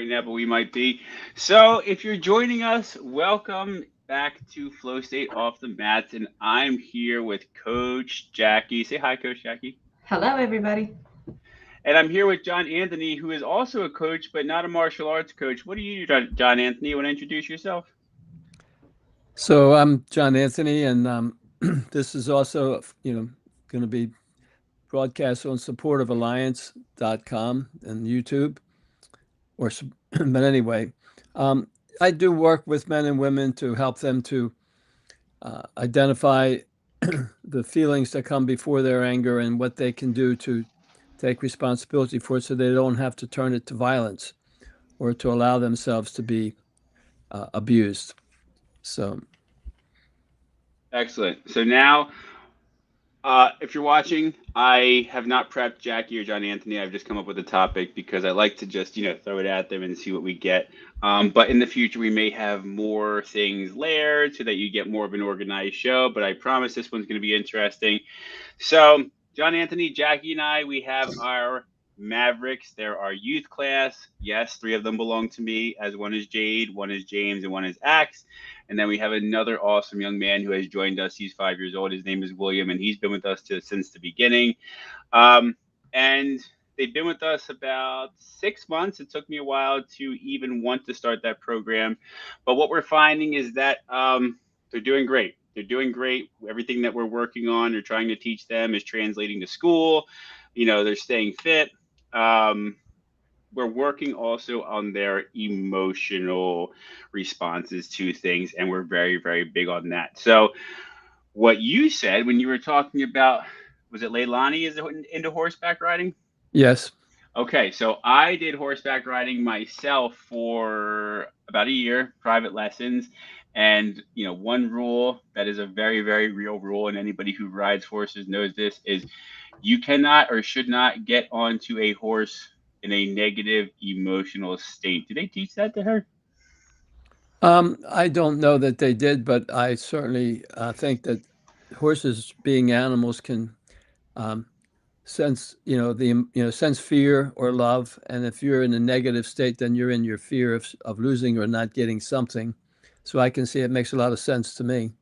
right now, but we might be. So, if you're joining us, welcome back to Flow State Off the Mats, and I'm here with Coach Jackie. Say hi, Coach Jackie. Hello, everybody. And I'm here with John Anthony, who is also a coach, but not a martial arts coach. What do you do, John Anthony? You want to introduce yourself? So I'm John Anthony, and this is also, going to be broadcast on supportivealliance.com and YouTube. But anyway, I do work with men and women to help them to identify the feelings that come before their anger and what they can do to take responsibility for it, so they don't have to turn it to violence or to allow themselves to be abused. So Excellent. So now, if you're watching, I have not prepped Jackie or John Anthony. I've just come up with a topic because I like to just, throw it at them and see what we get. But in the future, we may have more things layered so that you get more of an organized show. But I promise this one's going to be interesting. So, John Anthony, Jackie, and I, we have our Mavericks. They're our youth class. Yes, three of them belong to me, as one is Jade, one is James, and one is Axe. And then we have another awesome young man who has joined us. He's 5 years old. His name is William, and he's been with us since the beginning. And they've been with us about 6 months. It took me a while to even want to start that program. But what we're finding is that they're doing great. They're doing great. Everything that we're working on or trying to teach them is translating to school. They're staying fit. We're working also on their emotional responses to things, and we're very, very big on that. So, what you said when you were talking about, was it Leilani is into horseback riding? yes. Okay, so I did horseback riding myself for about a year, private lessons. And, one rule that is a very, very real rule, and anybody who rides horses knows this, is you cannot or should not get onto a horse in a negative emotional state. Do they teach that to her? I don't know that they did, but I certainly think that horses, being animals, can um, sense, sense fear or love. And if you're in a negative state, then you're in your fear of losing or not getting something. So I can see it makes a lot of sense to me.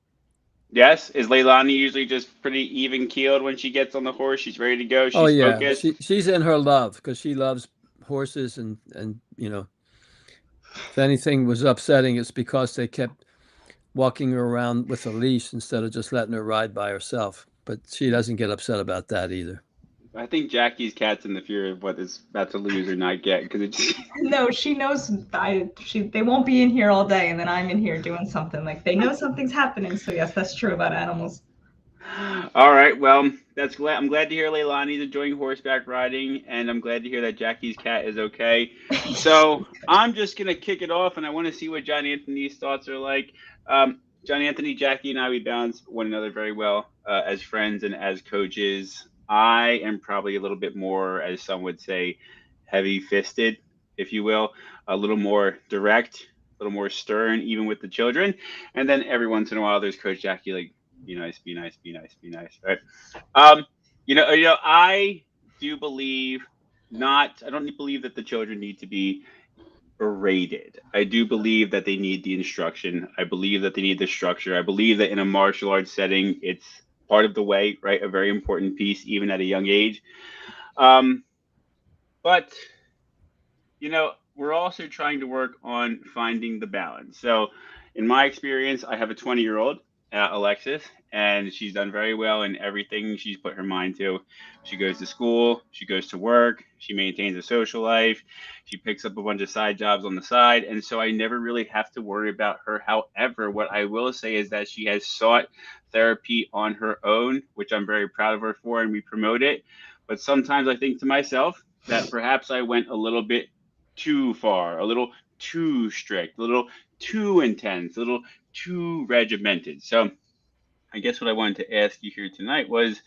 Yes. Is Leilani usually just pretty even keeled when she gets on the horse? She's ready to go. Oh She's yeah, focused. she's in her love because she loves horses, and if anything was upsetting, it's because they kept walking her around with a leash instead of just letting her ride by herself. But she doesn't get upset about that either. I think Jackie's cat's in the fear of what is about to lose or not get because it's. No, she knows they won't be in here all day, and then I'm in here doing something. Like they know something's happening. So yes, that's true about animals. All right. Well, I'm glad to hear Leilani's enjoying horseback riding, and I'm glad to hear that Jackie's cat is okay. So I'm just gonna kick it off, and I want to see what John Anthony's thoughts are like. John Anthony, Jackie, and I, we balance one another very well as friends and as coaches. I am probably a little bit more, as some would say, heavy-fisted, if you will, a little more direct, a little more stern, even with the children. And then every once in a while, there's Coach Jackie, like, be nice, be nice, be nice, be nice, right? Um, I do believe not. I don't believe that the children need to be berated. I do believe that they need the instruction. I believe that they need the structure. I believe that in a martial arts setting, it's part of the way, right? A very important piece, even at a young age. Um, but we're also trying to work on finding the balance. So, in my experience, I have a 20-year-old, Alexis, and she's done very well in everything she's put her mind to. She goes to school, she goes to work, she maintains a social life, she picks up a bunch of side jobs on the side, and so I never really have to worry about her. However, what I will say is that she has sought therapy on her own, which I'm very proud of her for, and we promote it. But sometimes I think to myself that perhaps I went a little bit too far, a little too strict, a little too intense, a little too regimented. So I guess what I wanted to ask you here tonight was,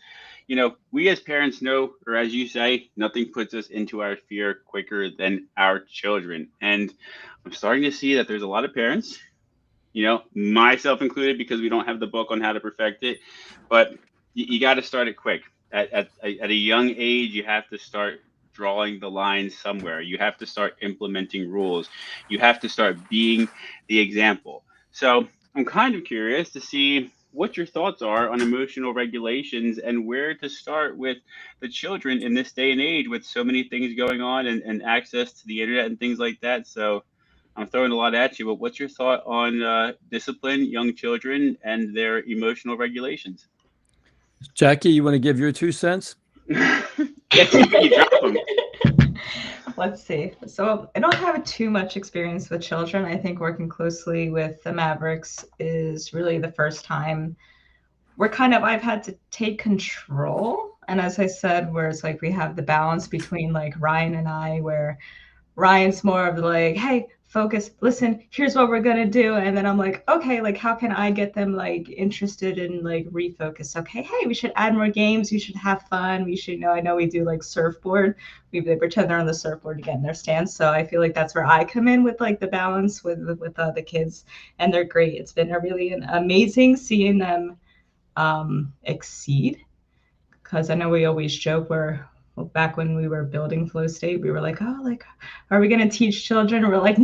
we as parents know, or as you say, nothing puts us into our fear quicker than our children. And I'm starting to see that there's a lot of parents, myself included, because we don't have the book on how to perfect it, but you got to start it quick. At a young age, you have to start drawing the line somewhere. You have to start implementing rules. You have to start being the example. So I'm kind of curious to see what your thoughts are on emotional regulations and where to start with the children in this day and age with so many things going on and access to the internet and things like that. So I'm throwing a lot at you, but what's your thought on discipline, young children, and their emotional regulations? Jackie, you want to give your 2 cents? Get to you drop them. Let's see. So I don't have too much experience with children. I think working closely with the Mavericks is really the first time I've had to take control. And as I said, where it's like we have the balance between like Ryan and I, where Ryan's more of like, hey, focus, listen, here's what we're gonna do. And then I'm like, okay, like how can I get them like interested in like refocus? Okay, hey, we should add more games, we should have fun, we should I know we do like surfboard. They pretend they're on the surfboard to get in their stance. So I feel like that's where I come in with like the balance with the kids, and they're great. It's been a really amazing seeing them exceed, because I know we always joke back when we were building Flow State, we were like, oh, like, are we going to teach children? And we're like,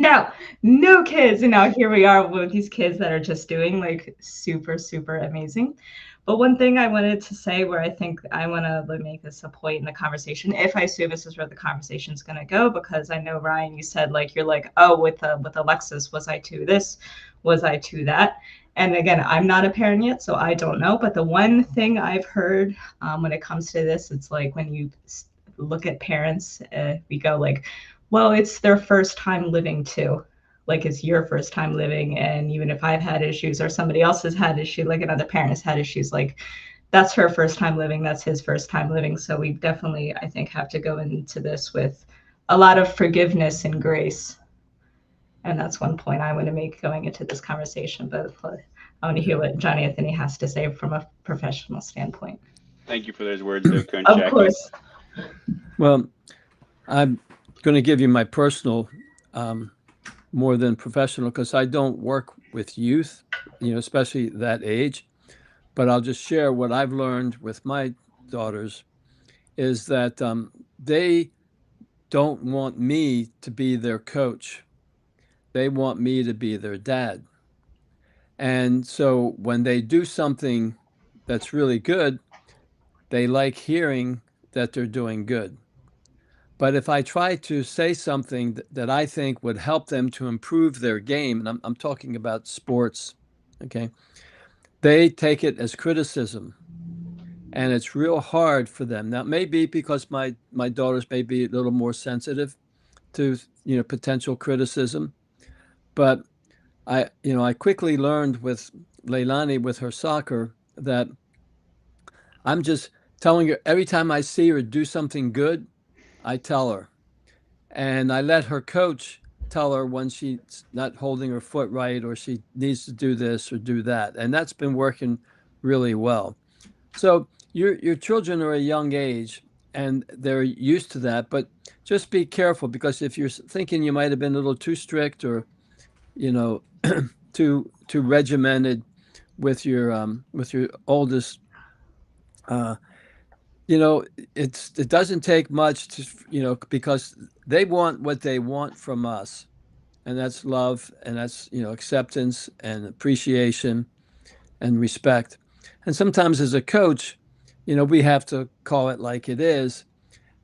no kids. And now here we are with these kids that are just doing like super, super amazing. But one thing I wanted to say, where I think I want to make this a point in the conversation, if I assume this is where the conversation is going to go, because I know, Ryan, you said like, you're like, oh, with Alexis, was I to this? Was I to that? And again, I'm not a parent yet, so I don't know. But the one thing I've heard when it comes to this, it's like when you look at parents, we go like, well, it's their first time living too. Like it's your first time living. And even if I've had issues or somebody else has had issues, like another parent has had issues, like that's her first time living, that's his first time living. So we definitely, I think, have to go into this with a lot of forgiveness and grace. And that's one point I want to make going into this conversation. But I want to hear what John Anthony has to say from a professional standpoint. Thank you for those words, though, Coach Of Jackie. course. Well, I'm going to give you my personal more than professional, because I don't work with youth, especially that age. But I'll just share what I've learned with my daughters is that they don't want me to be their coach. They want me to be their dad. And so when they do something that's really good, they like hearing that they're doing good. But if I try to say something that I think would help them to improve their game, and I'm talking about sports, okay, they take it as criticism. And it's real hard for them. Now, maybe because my daughters may be a little more sensitive to potential criticism, but I quickly learned with Leilani with her soccer that I'm just telling her every time I see her do something good, I tell her. And I let her coach tell her when she's not holding her foot right or she needs to do this or do that. And that's been working really well. So your children are a young age and they're used to that, but just be careful, because if you're thinking you might have been a little too strict or, too regimented with your oldest, it doesn't take much to, because they want what they want from us, and that's love, and that's, acceptance and appreciation and respect. And sometimes as a coach, we have to call it like it is.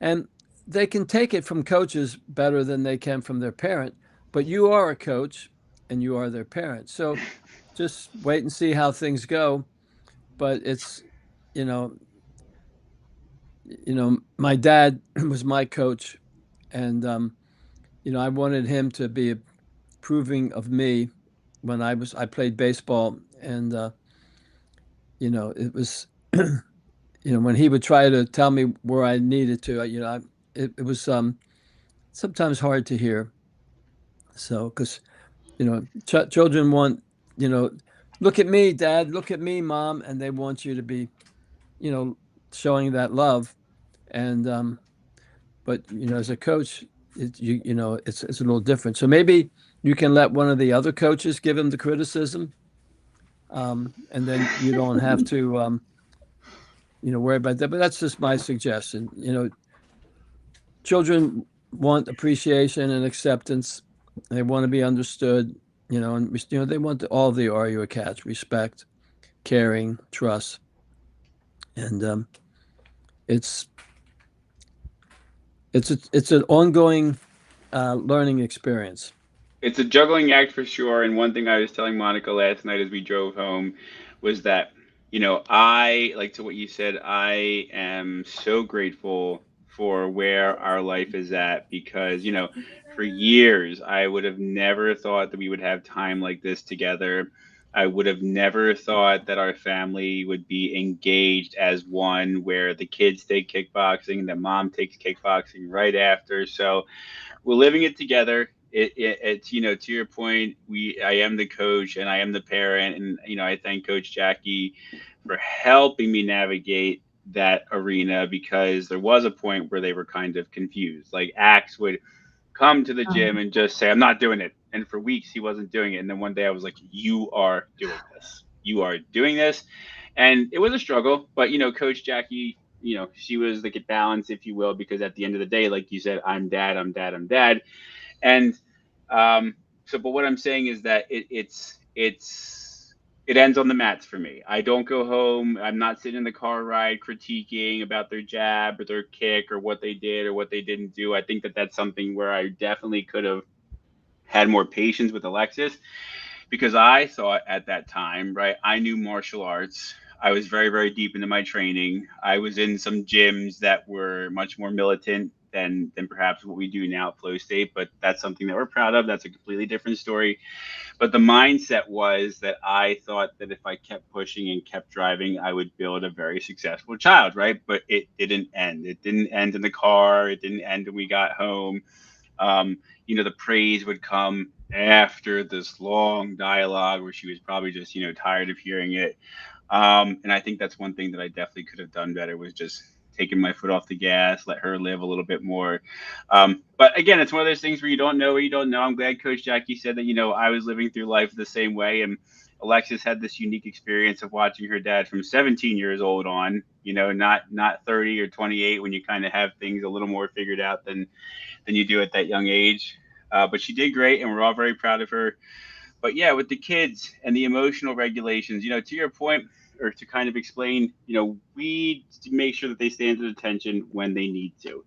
And they can take it from coaches better than they can from their parent, but you are a coach and you are their parent. So just wait and see how things go. But it's, you know, my dad was my coach, and I wanted him to be approving of me when I played baseball, and it was, when he would try to tell me where I needed to, it was sometimes hard to hear. So, because children want, look at me, Dad, look at me, Mom, and they want you to be, showing that love, and but as a coach, it's a little different. So maybe you can let one of the other coaches give him the criticism, and then you don't have to worry about that. But that's just my suggestion. children want appreciation and acceptance. They want to be understood, and they want all of the "Are you a catch?" Respect, caring, trust, and it's it's an ongoing learning experience. It's a juggling act for sure. And one thing I was telling Monica last night as we drove home was that, I, like to what you said, I am so grateful for where our life is at because, for years, I would have never thought that we would have time like this together. I would have never thought that our family would be engaged as one where the kids take kickboxing, the mom takes kickboxing right after. So, we're living it together. It's to your point. I am the coach and I am the parent, and I thank Coach Jackie for helping me navigate that arena because there was a point where they were kind of confused. Like Axe would come to the gym and just say, "I'm not doing it," and for weeks he wasn't doing it. And then one day I was like, "You are doing this. You are doing this," and it was a struggle. But Coach Jackie, she was like a balance, if you will, because at the end of the day, like you said, I'm dad, I'm dad, I'm dad, and but what I'm saying is that it ends on the mats for me. I don't go home. I'm not sitting in the car ride critiquing about their jab or their kick or what they did or what they didn't do. I think that that's something where I definitely could have had more patience with Alexis because I thought at that time, right, I knew martial arts. I was very, very deep into my training. I was in some gyms that were much more militant than perhaps what we do now at Flow State, but that's something that we're proud of. That's a completely different story. But the mindset was that I thought that if I kept pushing and kept driving, I would build a very successful child, right? But it didn't end. It didn't end in the car. It didn't end when we got home. The praise would come after this long dialogue where she was probably just, tired of hearing it. And I think that's one thing that I definitely could have done better was just taking my foot off the gas, let her live a little bit more. But again, it's one of those things where you don't know what you don't know. I'm glad Coach Jackie said that, I was living through life the same way. And Alexis had this unique experience of watching her dad from 17 years old on, not 30 or 28 when you kind of have things a little more figured out than you do at that young age. But she did great, and we're all very proud of her. But yeah, with the kids and the emotional regulations, to your point, or to kind of explain, we make sure that they stand at attention when they need to.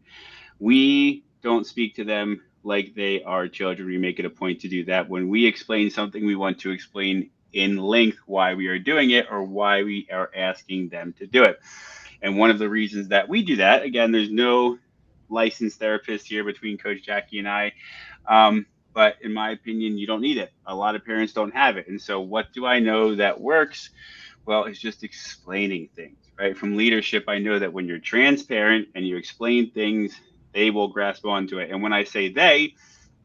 We don't speak to them like they are children. We make it a point to do that. When we explain something, we want to explain in length why we are doing it or why we are asking them to do it. And one of the reasons that we do that, again, there's no licensed therapist here between Coach Jackie and I. But in my opinion, you don't need it. A lot of parents don't have it. And so, what do I know that works? Well, it's just explaining things, right? From leadership, I know that when you're transparent and you explain things, they will grasp onto it. And when I say they,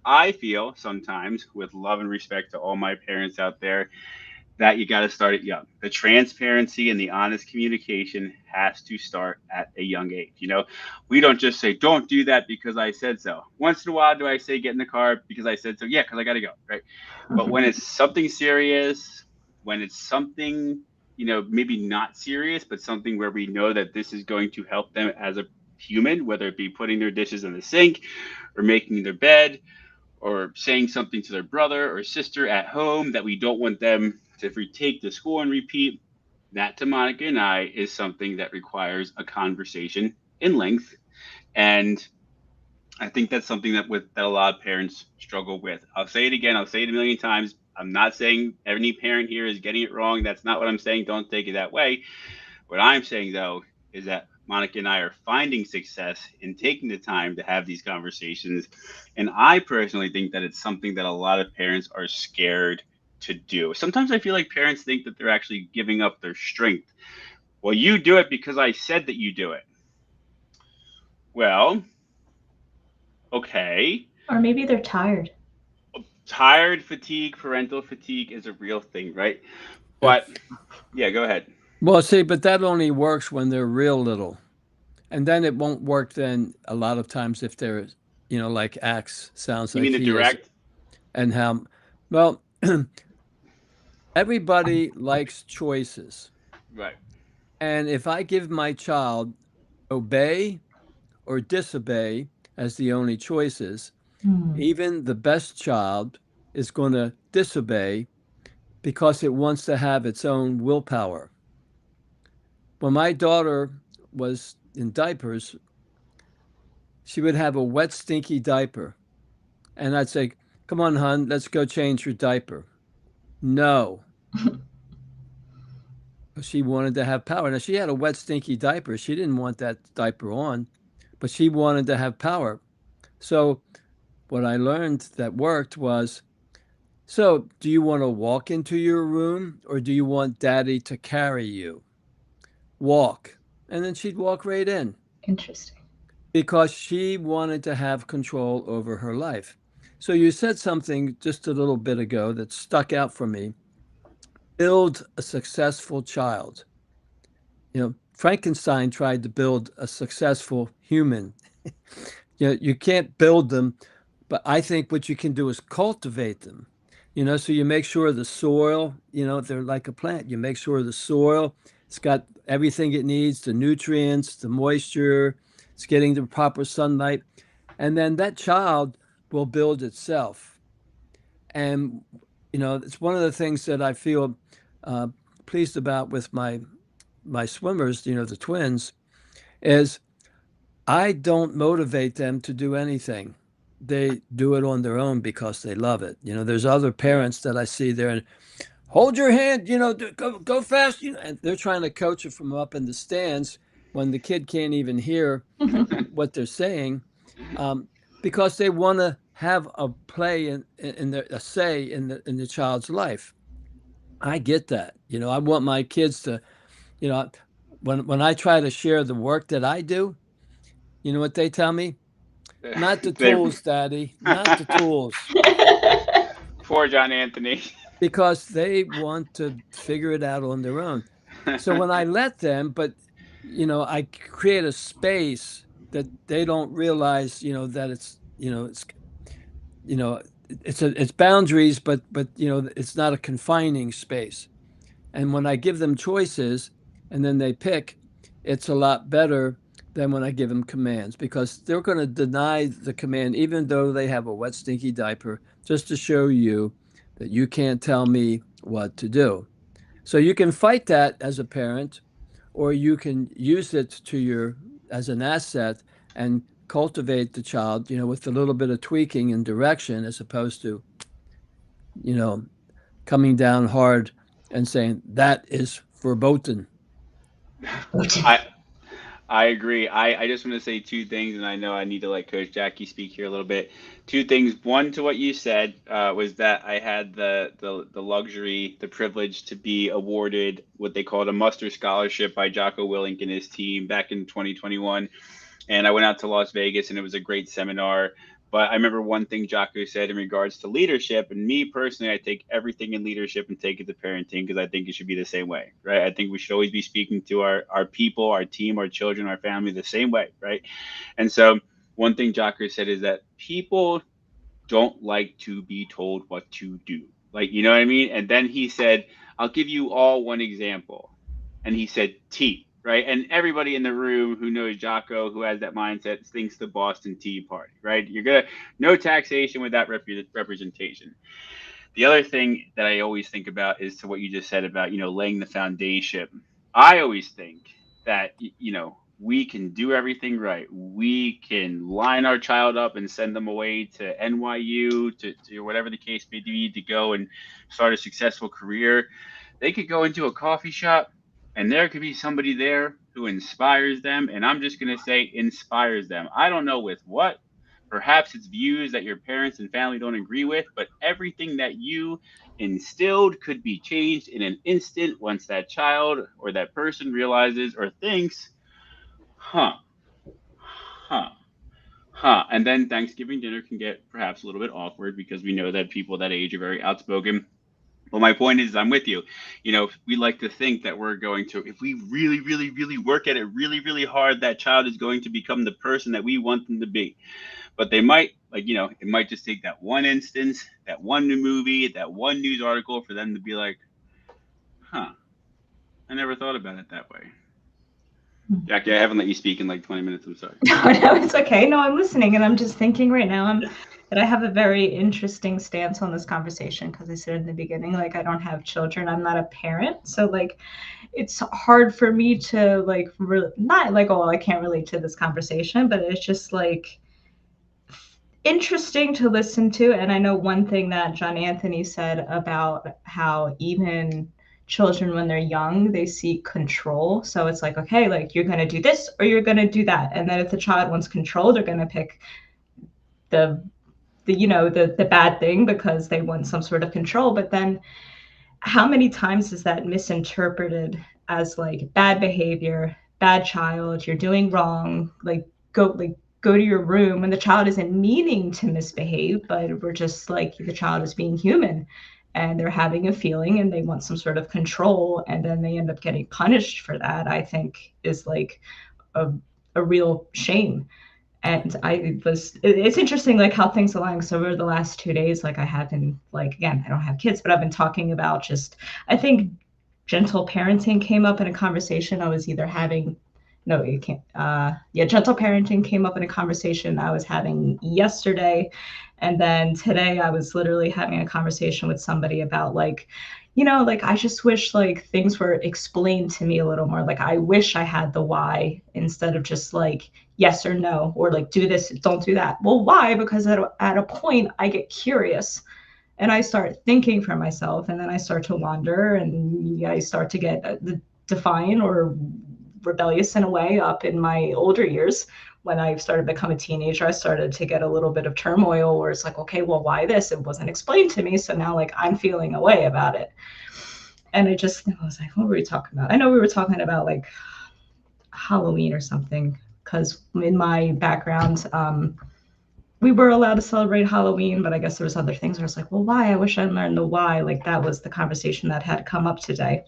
I feel sometimes, with love and respect to all my parents out there, that you got to start it young. The transparency and the honest communication has to start at a young age. We don't just say, don't do that because I said so. Once in a while, do I say, get in the car because I said so? Yeah, because I got to go. Right. But when it's something serious, when it's something, maybe not serious, but something where we know that this is going to help them as a human, whether it be putting their dishes in the sink or making their bed or saying something to their brother or sister at home that we don't want them to retake to school and repeat, that to Monica and I is something that requires a conversation in length. And I think that's something that a lot of parents struggle with. I'll say it again, I'll say it a million times. I'm not saying any parent here is getting it wrong. That's not what I'm saying. Don't take it that way. What I'm saying, though, is that Monica and I are finding success in taking the time to have these conversations. And I personally think that it's something that a lot of parents are scared to do. Sometimes I feel like parents think that they're actually giving up their strength. Well, you do it because I said that you do it. Well, okay. Or maybe they're tired. Tired fatigue, parental fatigue is a real thing, right? Yeah. But yeah, go ahead. Well, see, but that only works when they're real little. And then it won't work then a lot of times if they're, like Axe sounds You like mean the he is. direct? And how, well, everybody likes choices. Right. And if I give my child obey or disobey, as the only choices, Hmm. even the best child is going to disobey because it wants to have its own willpower. When my daughter was in diapers, she would have a wet, stinky diaper. And I'd say, "Come on, hon, let's go change your diaper." No. She wanted to have power. Now, she had a wet, stinky diaper. She didn't want that diaper on, but she wanted to have power. So, what I learned that worked was, so do you want to walk into your room or do you want daddy to carry you? Walk. And then she'd walk right in Interesting. because she wanted to have control over her life. So, you said something just a little bit ago that stuck out for me: build a successful child. Frankenstein tried to build a successful human. You can't build them, but I think what you can do is cultivate them. So you make sure the soil, they're like a plant. You make sure the soil, it's got everything it needs, the nutrients, the moisture, it's getting the proper sunlight. And then that child will build itself. And, it's one of the things that I feel uh, pleased about with my swimmers, the twins, is I don't motivate them to do anything. They do it on their own because they love it. There's other parents that I see there and hold your hand, go fast, and they're trying to coach it from up in the stands when the kid can't even hear what they're saying, um, because they want to have a play in their a say in the child's life. I get that. I want my kids to, you know, when I try to share the work that I do, you know what they tell me? Not the They- tools, Daddy, not the tools, Poor John Anthony. because they want to figure it out on their own. So when I let them, but I create a space that they don't realize, that you know, it's boundaries, but it's not a confining space. And when I give them choices and then they pick, it's a lot better than when I give them commands because they're going to deny the command, even though they have a wet, stinky diaper, just to show you that you can't tell me what to do. So you can fight that as a parent, or you can use it to your as an asset and cultivate the child, with a little bit of tweaking and direction, as opposed to, you know, coming down hard and saying that is verboten. I I agree. I just want to say two things, and I know I need to let Coach Jackie speak here a little bit. Two things. One, to what you said, was that I had the luxury, the privilege to be awarded what they called a muster scholarship by Jocko Willink and his team back in 2021. And I went out to Las Vegas, and it was a great seminar. But I remember one thing Jocko said in regards to leadership, and me personally, I take everything in leadership and take it to parenting because I think it should be the same way, right? I think we should always be speaking to our people, our team, our children, our family the same way, right? And so one thing Jocko said is that people don't like to be told what to do. Like, you know what I mean? And then he said, I'll give you all one example. And he said, tea, right? And everybody in the room who knows Jocko, who has that mindset, thinks the Boston Tea Party, right? You're going to, no taxation without representation. The other thing that I always think about is to what you just said about, laying the foundation. I always think that, we can do everything right. We can line our child up and send them away to NYU, to whatever the case may be, to go and start a successful career. They could go into a coffee shop and there could be somebody there who inspires them. And I'm just going to say inspires them. I don't know with what. Perhaps it's views that your parents and family don't agree with, but everything that you instilled could be changed in an instant once that child or that person realizes or thinks, huh, huh, huh. And then Thanksgiving dinner can get perhaps a little bit awkward because we know that people that age are very outspoken. Well, my point is, I'm with you. We like to think that we're going to, if we really, really, really work at it really, really hard, that child is going to become the person that we want them to be. But they might, it might just take that one instance, that one new movie, that one news article for them to be like, huh, I never thought about it that way. Jackie, I haven't let you speak in like 20 minutes. I'm sorry. No, it's okay. No, I'm listening, and I'm just thinking right now that I have a very interesting stance on this conversation because I said in the beginning, like I don't have children, I'm not a parent, so like it's hard for me to like not like, oh, I can't relate to this conversation, but it's just like interesting to listen to. And I know one thing that John Anthony said about how even children, when they're young, they seek control. So it's like, okay, like you're going to do this or you're going to do that. And then if the child wants control, they're going to pick the the bad thing because they want some sort of control. But then how many times is that misinterpreted as like bad behavior, bad child, you're doing wrong, go to your room, when the child isn't meaning to misbehave, but we're just like the child is being human and they're having a feeling and they want some sort of control and then they end up getting punished for that. I think is like a, a real shame. And it's interesting like how things align. So over the last 2 days, like I have been like, again, I don't have kids, but I've been talking about just, I think gentle parenting came up in a conversation I was either having. No, you can't. Yeah, gentle parenting came up in a conversation I was having yesterday. And then today I was literally having a conversation with somebody about like, like I just wish like things were explained to me a little more. Like I wish I had the why instead of just like yes or no, or like do this, don't do that. Well, why? Because at a point I get curious and I start thinking for myself, and then I start to wander, and I start to get defiant or rebellious in a way up in my older years. When I started to become a teenager, I started to get a little bit of turmoil where it's like, okay, well, why this? It wasn't explained to me. So now like I'm feeling a way about it. And I was like, what were we talking about? I know we were talking about like Halloween or something, because in my background, we were allowed to celebrate Halloween, but I guess there was other things where it's like, well, why? I wish I learned the why. Like that was the conversation that had come up today.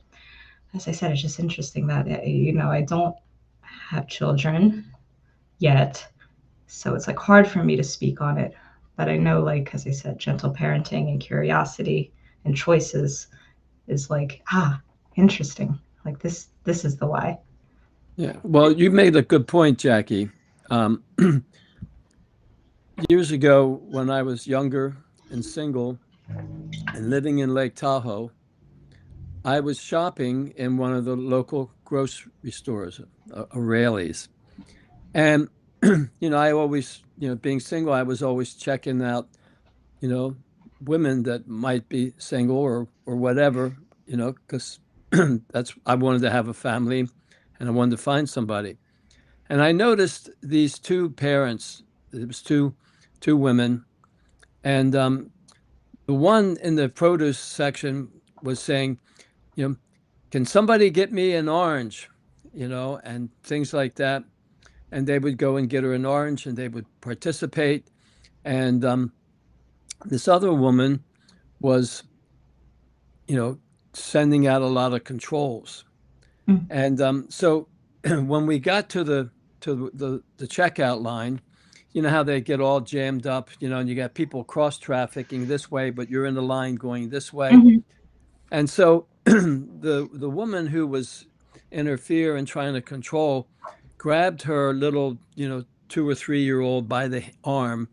As I said, it's just interesting that, I don't have children yet. So it's like hard for me to speak on it. But I know, like, as I said, gentle parenting and curiosity and choices is like, interesting. Like this is the why. Yeah. Well, you made a good point, Jackie. Years ago, when I was younger and single and living in Lake Tahoe, I was shopping in one of the local grocery stores, O'Reilly's. And, I always, being single, I was always checking out, women that might be single or whatever, because I wanted to have a family and I wanted to find somebody. And I noticed these two parents, it was two women, and the one in the produce section was saying, can somebody get me an orange, and things like that. And they would go and get her an orange and they would participate. And this other woman was, sending out a lot of controls. Mm. And so when we got to the checkout line, you know how they get all jammed up, and you got people cross trafficking this way, but you're in the line going this way. Mm-hmm. And so the woman who was in her fear and trying to control grabbed her little, 2 or 3-year-old by the arm,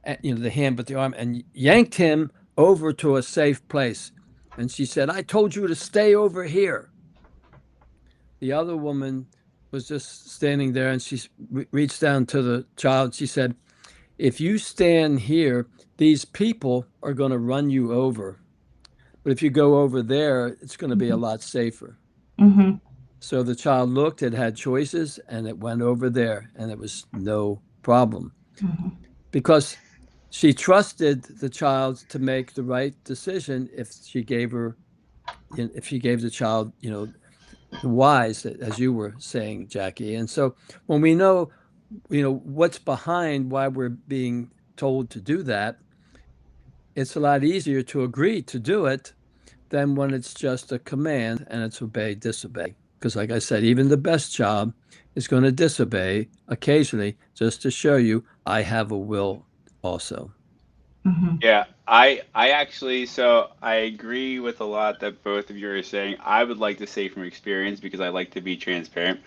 the hand, but the arm, and yanked him over to a safe place. And she said, I told you to stay over here. The other woman was just standing there, and she reached down to the child. She said, if you stand here, these people are going to run you over. But if you go over there, it's going to be a lot safer. Mm-hmm. So the child looked, it had choices, and it went over there, and it was no problem. Mm-hmm. Because she trusted the child to make the right decision if she gave the child, the whys, as you were saying, Jackie. And so when we know, what's behind why we're being told to do that, it's a lot easier to agree to do it than when it's just a command and it's obey, disobey. Because like I said, even the best child is going to disobey occasionally just to show you I have a will also. Mm-hmm. Yeah, I actually, so I agree with a lot that both of you are saying. I would like to say from experience, because I like to be transparent.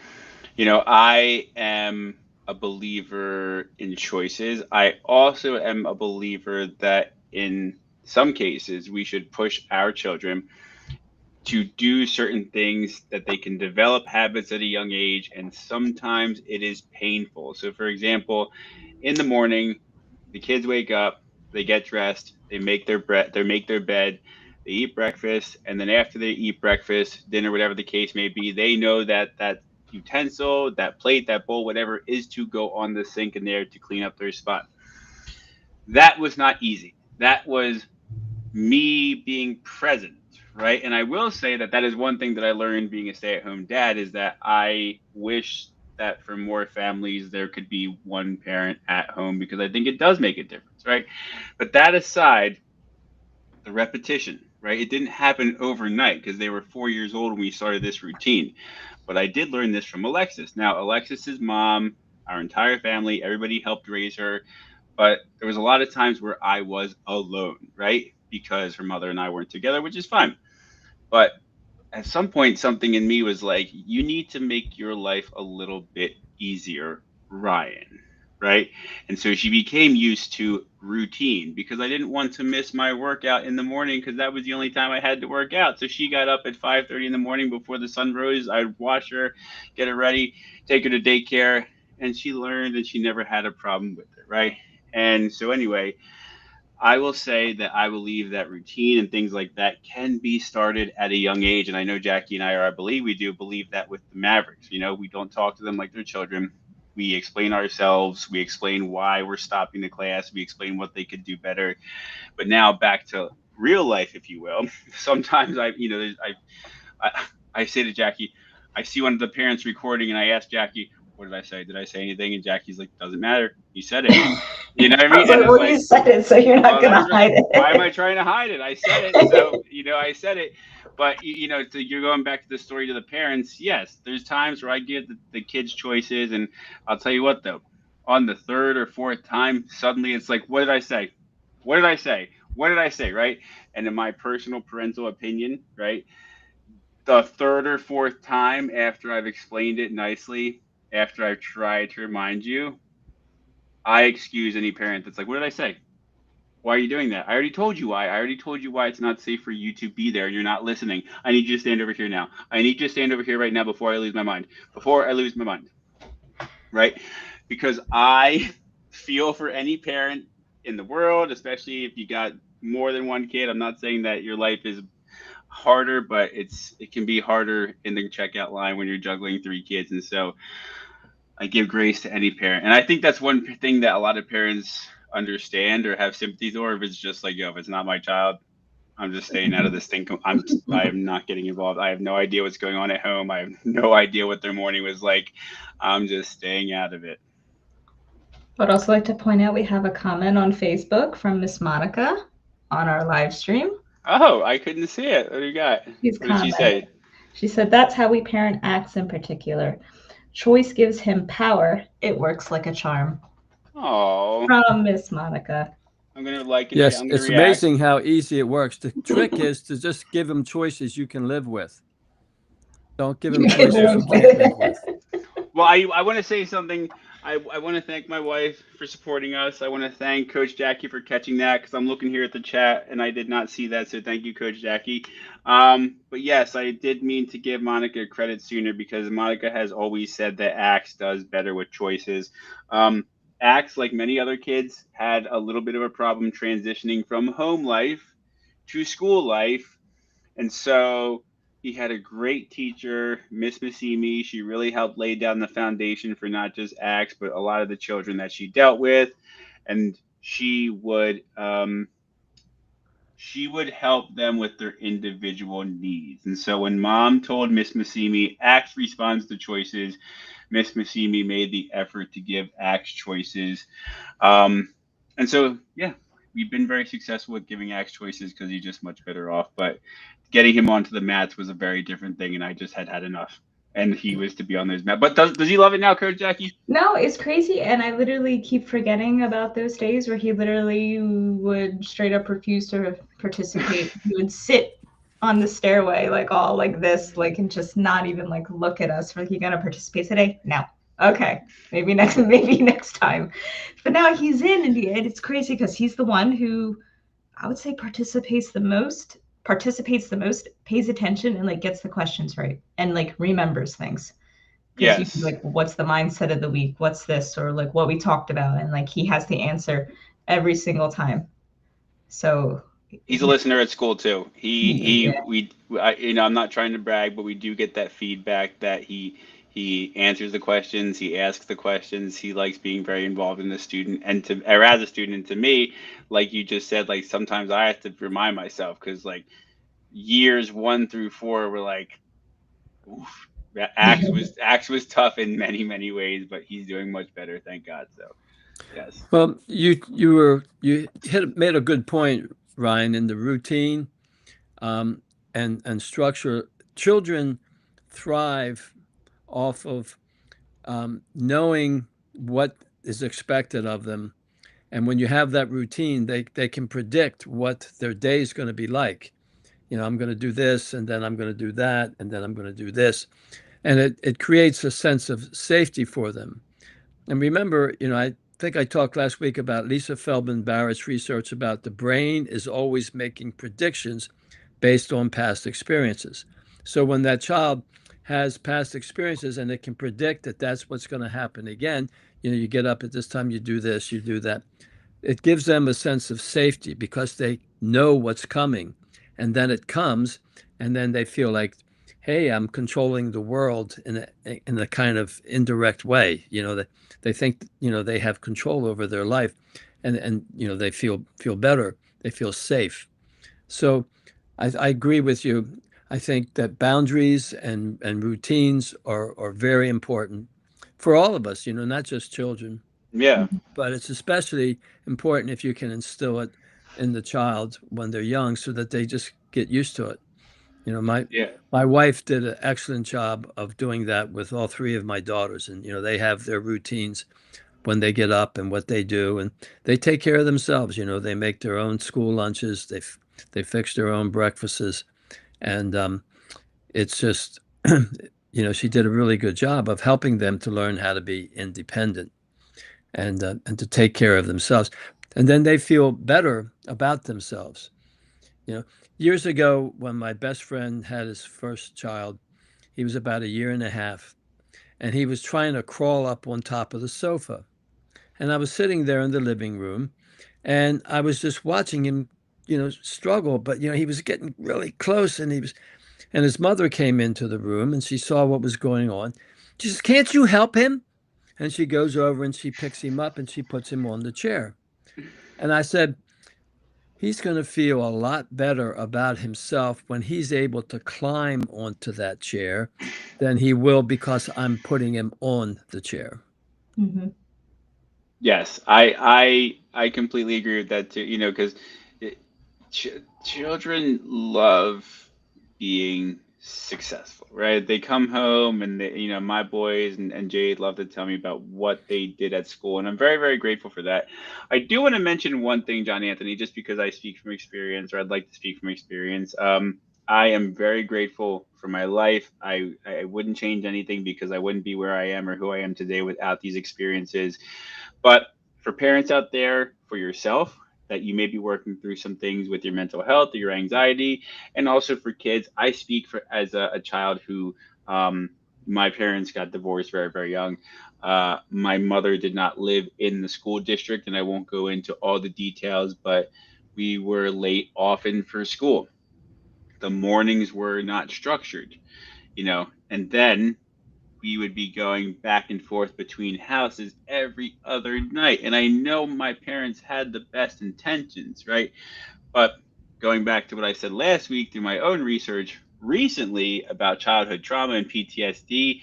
I am a believer in choices. I also am a believer that in some cases we should push our children to do certain things that they can develop habits at a young age, and sometimes it is painful. So, for example, in the morning, the kids wake up, they get dressed, they make their bed, they eat breakfast, and then after they eat breakfast, dinner, whatever the case may be, they know that that utensil, that plate, that bowl, whatever, is to go on the sink in there to clean up their spot. That was not easy. That was me being present, right? And I will say that that is one thing that I learned being a stay-at-home dad, is that I wish that for more families there could be one parent at home, because I think it does make a difference, right? But that aside, the repetition, right? It didn't happen overnight because they were 4 years old when we started this routine. But I did learn this from Alexis. Now, Alexis's mom, our entire family, everybody helped raise her, but there was a lot of times where I was alone, right? Because her mother and I weren't together, which is fine. But at some point, something in me was like, you need to make your life a little bit easier, Ryan, right? And so she became used to routine, because I didn't want to miss my workout in the morning, because that was the only time I had to work out. So she got up at 5:30 in the morning before the sun rose. I'd wash her, get her ready, take her to daycare, and she learned, and she never had a problem with it, right? And so anyway, I will say that I believe that routine and things like that can be started at a young age. And I know Jackie and I are, I believe we do believe that with the Mavericks. We don't talk to them like they're children. We explain ourselves. We explain why we're stopping the class. We explain what they could do better. But now back to real life, if you will. Sometimes I say to Jackie, I see one of the parents recording, and I ask Jackie, what did I say? Did I say anything? And Jackie's like, doesn't matter. You said it. You know what I I mean? was And like, it's well, you like, said it, so you're not well, gonna that's right. hide Why am I it. trying to hide it? I said it. So, I said it. But, so you're going back to the story to the parents. Yes, there's times where I give the kids choices. And I'll tell you what, though, on the third or fourth time, suddenly it's like, what did I say? What did I say? What did I say? Right. And in my personal parental opinion, right, the third or fourth time after I've explained it nicely, after I've tried to remind you, I excuse any parent that's like, what did I say? Why are you doing that? I already told you why. I already told you why it's not safe for you to be there, and you're not listening. I need you to stand over here now. I need you to stand over here right now before I lose my mind. Before I lose my mind, right? Because I feel for any parent in the world, especially if you got more than one kid. I'm not saying that your life is harder, but it can be harder in the checkout line when you're juggling three kids. And so I give grace to any parent. And I think that's one thing that a lot of parents understand or have sympathy for. If it's just like, yo, if it's not my child, I'm just staying out of this thing. I am not getting involved. I have no idea what's going on at home. I have no idea what their morning was like. I'm just staying out of it. I'd also like to point out we have a comment on Facebook from Miss Monica on our live stream. Oh, I couldn't see it. What do you got? She's What did she commenting. say? She said, that's how we parent acts in particular. Choice gives him power. It works like a charm. Oh, From Miss Monica. I'm gonna like it. Yes, I'm gonna it's react. amazing how easy it works. The trick is to just give them choices you can live with. Don't give them You can choices you live can't live with. with. Well, I want to say something. I want to thank my wife for supporting us. I want to thank Coach Jackie for catching that, because I'm looking here at the chat and I did not see that. So thank you, Coach Jackie. But yes, I did mean to give Monica credit sooner, because Monica has always said that Axe does better with choices. Axe, like many other kids, had a little bit of a problem transitioning from home life to school life, and so he had a great teacher, Miss Massimi. She really helped lay down the foundation for not just Axe, but a lot of the children that she dealt with. And she would help them with their individual needs. And so when mom told Miss Massimi, Axe responds to choices, Miss Massimi made the effort to give Axe choices. And so, yeah, we've been very successful with giving Axe choices because he's just much better off. But getting him onto the mats was a very different thing, and I just had enough. And he was to be on those mats. But does he love it now, Coach Jackie? No, it's crazy. And I literally keep forgetting about those days where he literally would straight up refuse to participate. He would sit on the stairway, like all like this, like, and just not even like look at us. We're like, you gonna participate today? No. Okay, maybe next time. But now he's in, and it's crazy because he's the one who I would say participates the most, pays attention, and like gets the questions right, and like remembers things. Because you Yes. like, what's the mindset of the week? What's this, or like what we talked about, and like he has the answer every single time. So He's a he, listener at school too. yeah. I'm not trying to brag, but we do get that feedback that he answers the questions, he asks the questions, he likes being very involved in the student, and to or as a student, and to me, like you just said, like sometimes I have to remind myself because like years 1 through 4 were like, oof, Axe was tough in many ways, but he's doing much better, thank God. So yes, Well, you made a good point, Ryan, in the routine and structure. Children thrive off of knowing what is expected of them, and when you have that routine, they can predict what their day is going to be like. I'm going to do this, and then I'm going to do that, and then I'm going to do this, and it creates a sense of safety for them. And remember, I think I talked last week about Lisa Feldman Barrett's research about the brain is always making predictions based on past experiences. So when that child has past experiences and it can predict that that's what's going to happen again, you get up at this time, you do this, you do that. It gives them a sense of safety because they know what's coming. And then it comes, and then they feel like, hey, I'm controlling the world in a kind of indirect way. That they think they have control over their life, and they feel better. They feel safe. So I agree with you. I think that boundaries and routines are very important for all of us, not just children, yeah, but it's especially important if you can instill it in the child when they're young so that they just get used to it. My yeah. my wife did an excellent job of doing that with all three of my daughters, and they have their routines when they get up and what they do, and they take care of themselves. They make their own school lunches, they fix their own breakfasts, and it's just she did a really good job of helping them to learn how to be independent and to take care of themselves, and then they feel better about themselves. You know, Years ago, when my best friend had his first child, he was about a year and a half, and he was trying to crawl up on top of the sofa. And I was sitting there in the living room, and I was just watching him, struggle. But he was getting really close, and his mother came into the room, and she saw what was going on. She says, "Can't you help him?" And she goes over and she picks him up and she puts him on the chair. And I said, he's going to feel a lot better about himself when he's able to climb onto that chair than he will because I'm putting him on the chair. Mm-hmm. Yes, I completely agree with that too. Because ch children love being successful, right? They come home and my boys and Jade love to tell me about what they did at school, and I'm very grateful for that. I do want to mention one thing, John Anthony, just because I speak from experience, or I'd like to speak from experience. I am very grateful for my life. I wouldn't change anything because I wouldn't be where I am or who I am today without these experiences. But for parents out there, for yourself, that you may be working through some things with your mental health or your anxiety, and also for kids, I speak for as a child who my parents got divorced very young. My mother did not live in the school district, and I won't go into all the details, but we were late often for school. The mornings were not structured, and then we would be going back and forth between houses every other night. And I know my parents had the best intentions, right? But going back to what I said last week through my own research recently about childhood trauma and PTSD,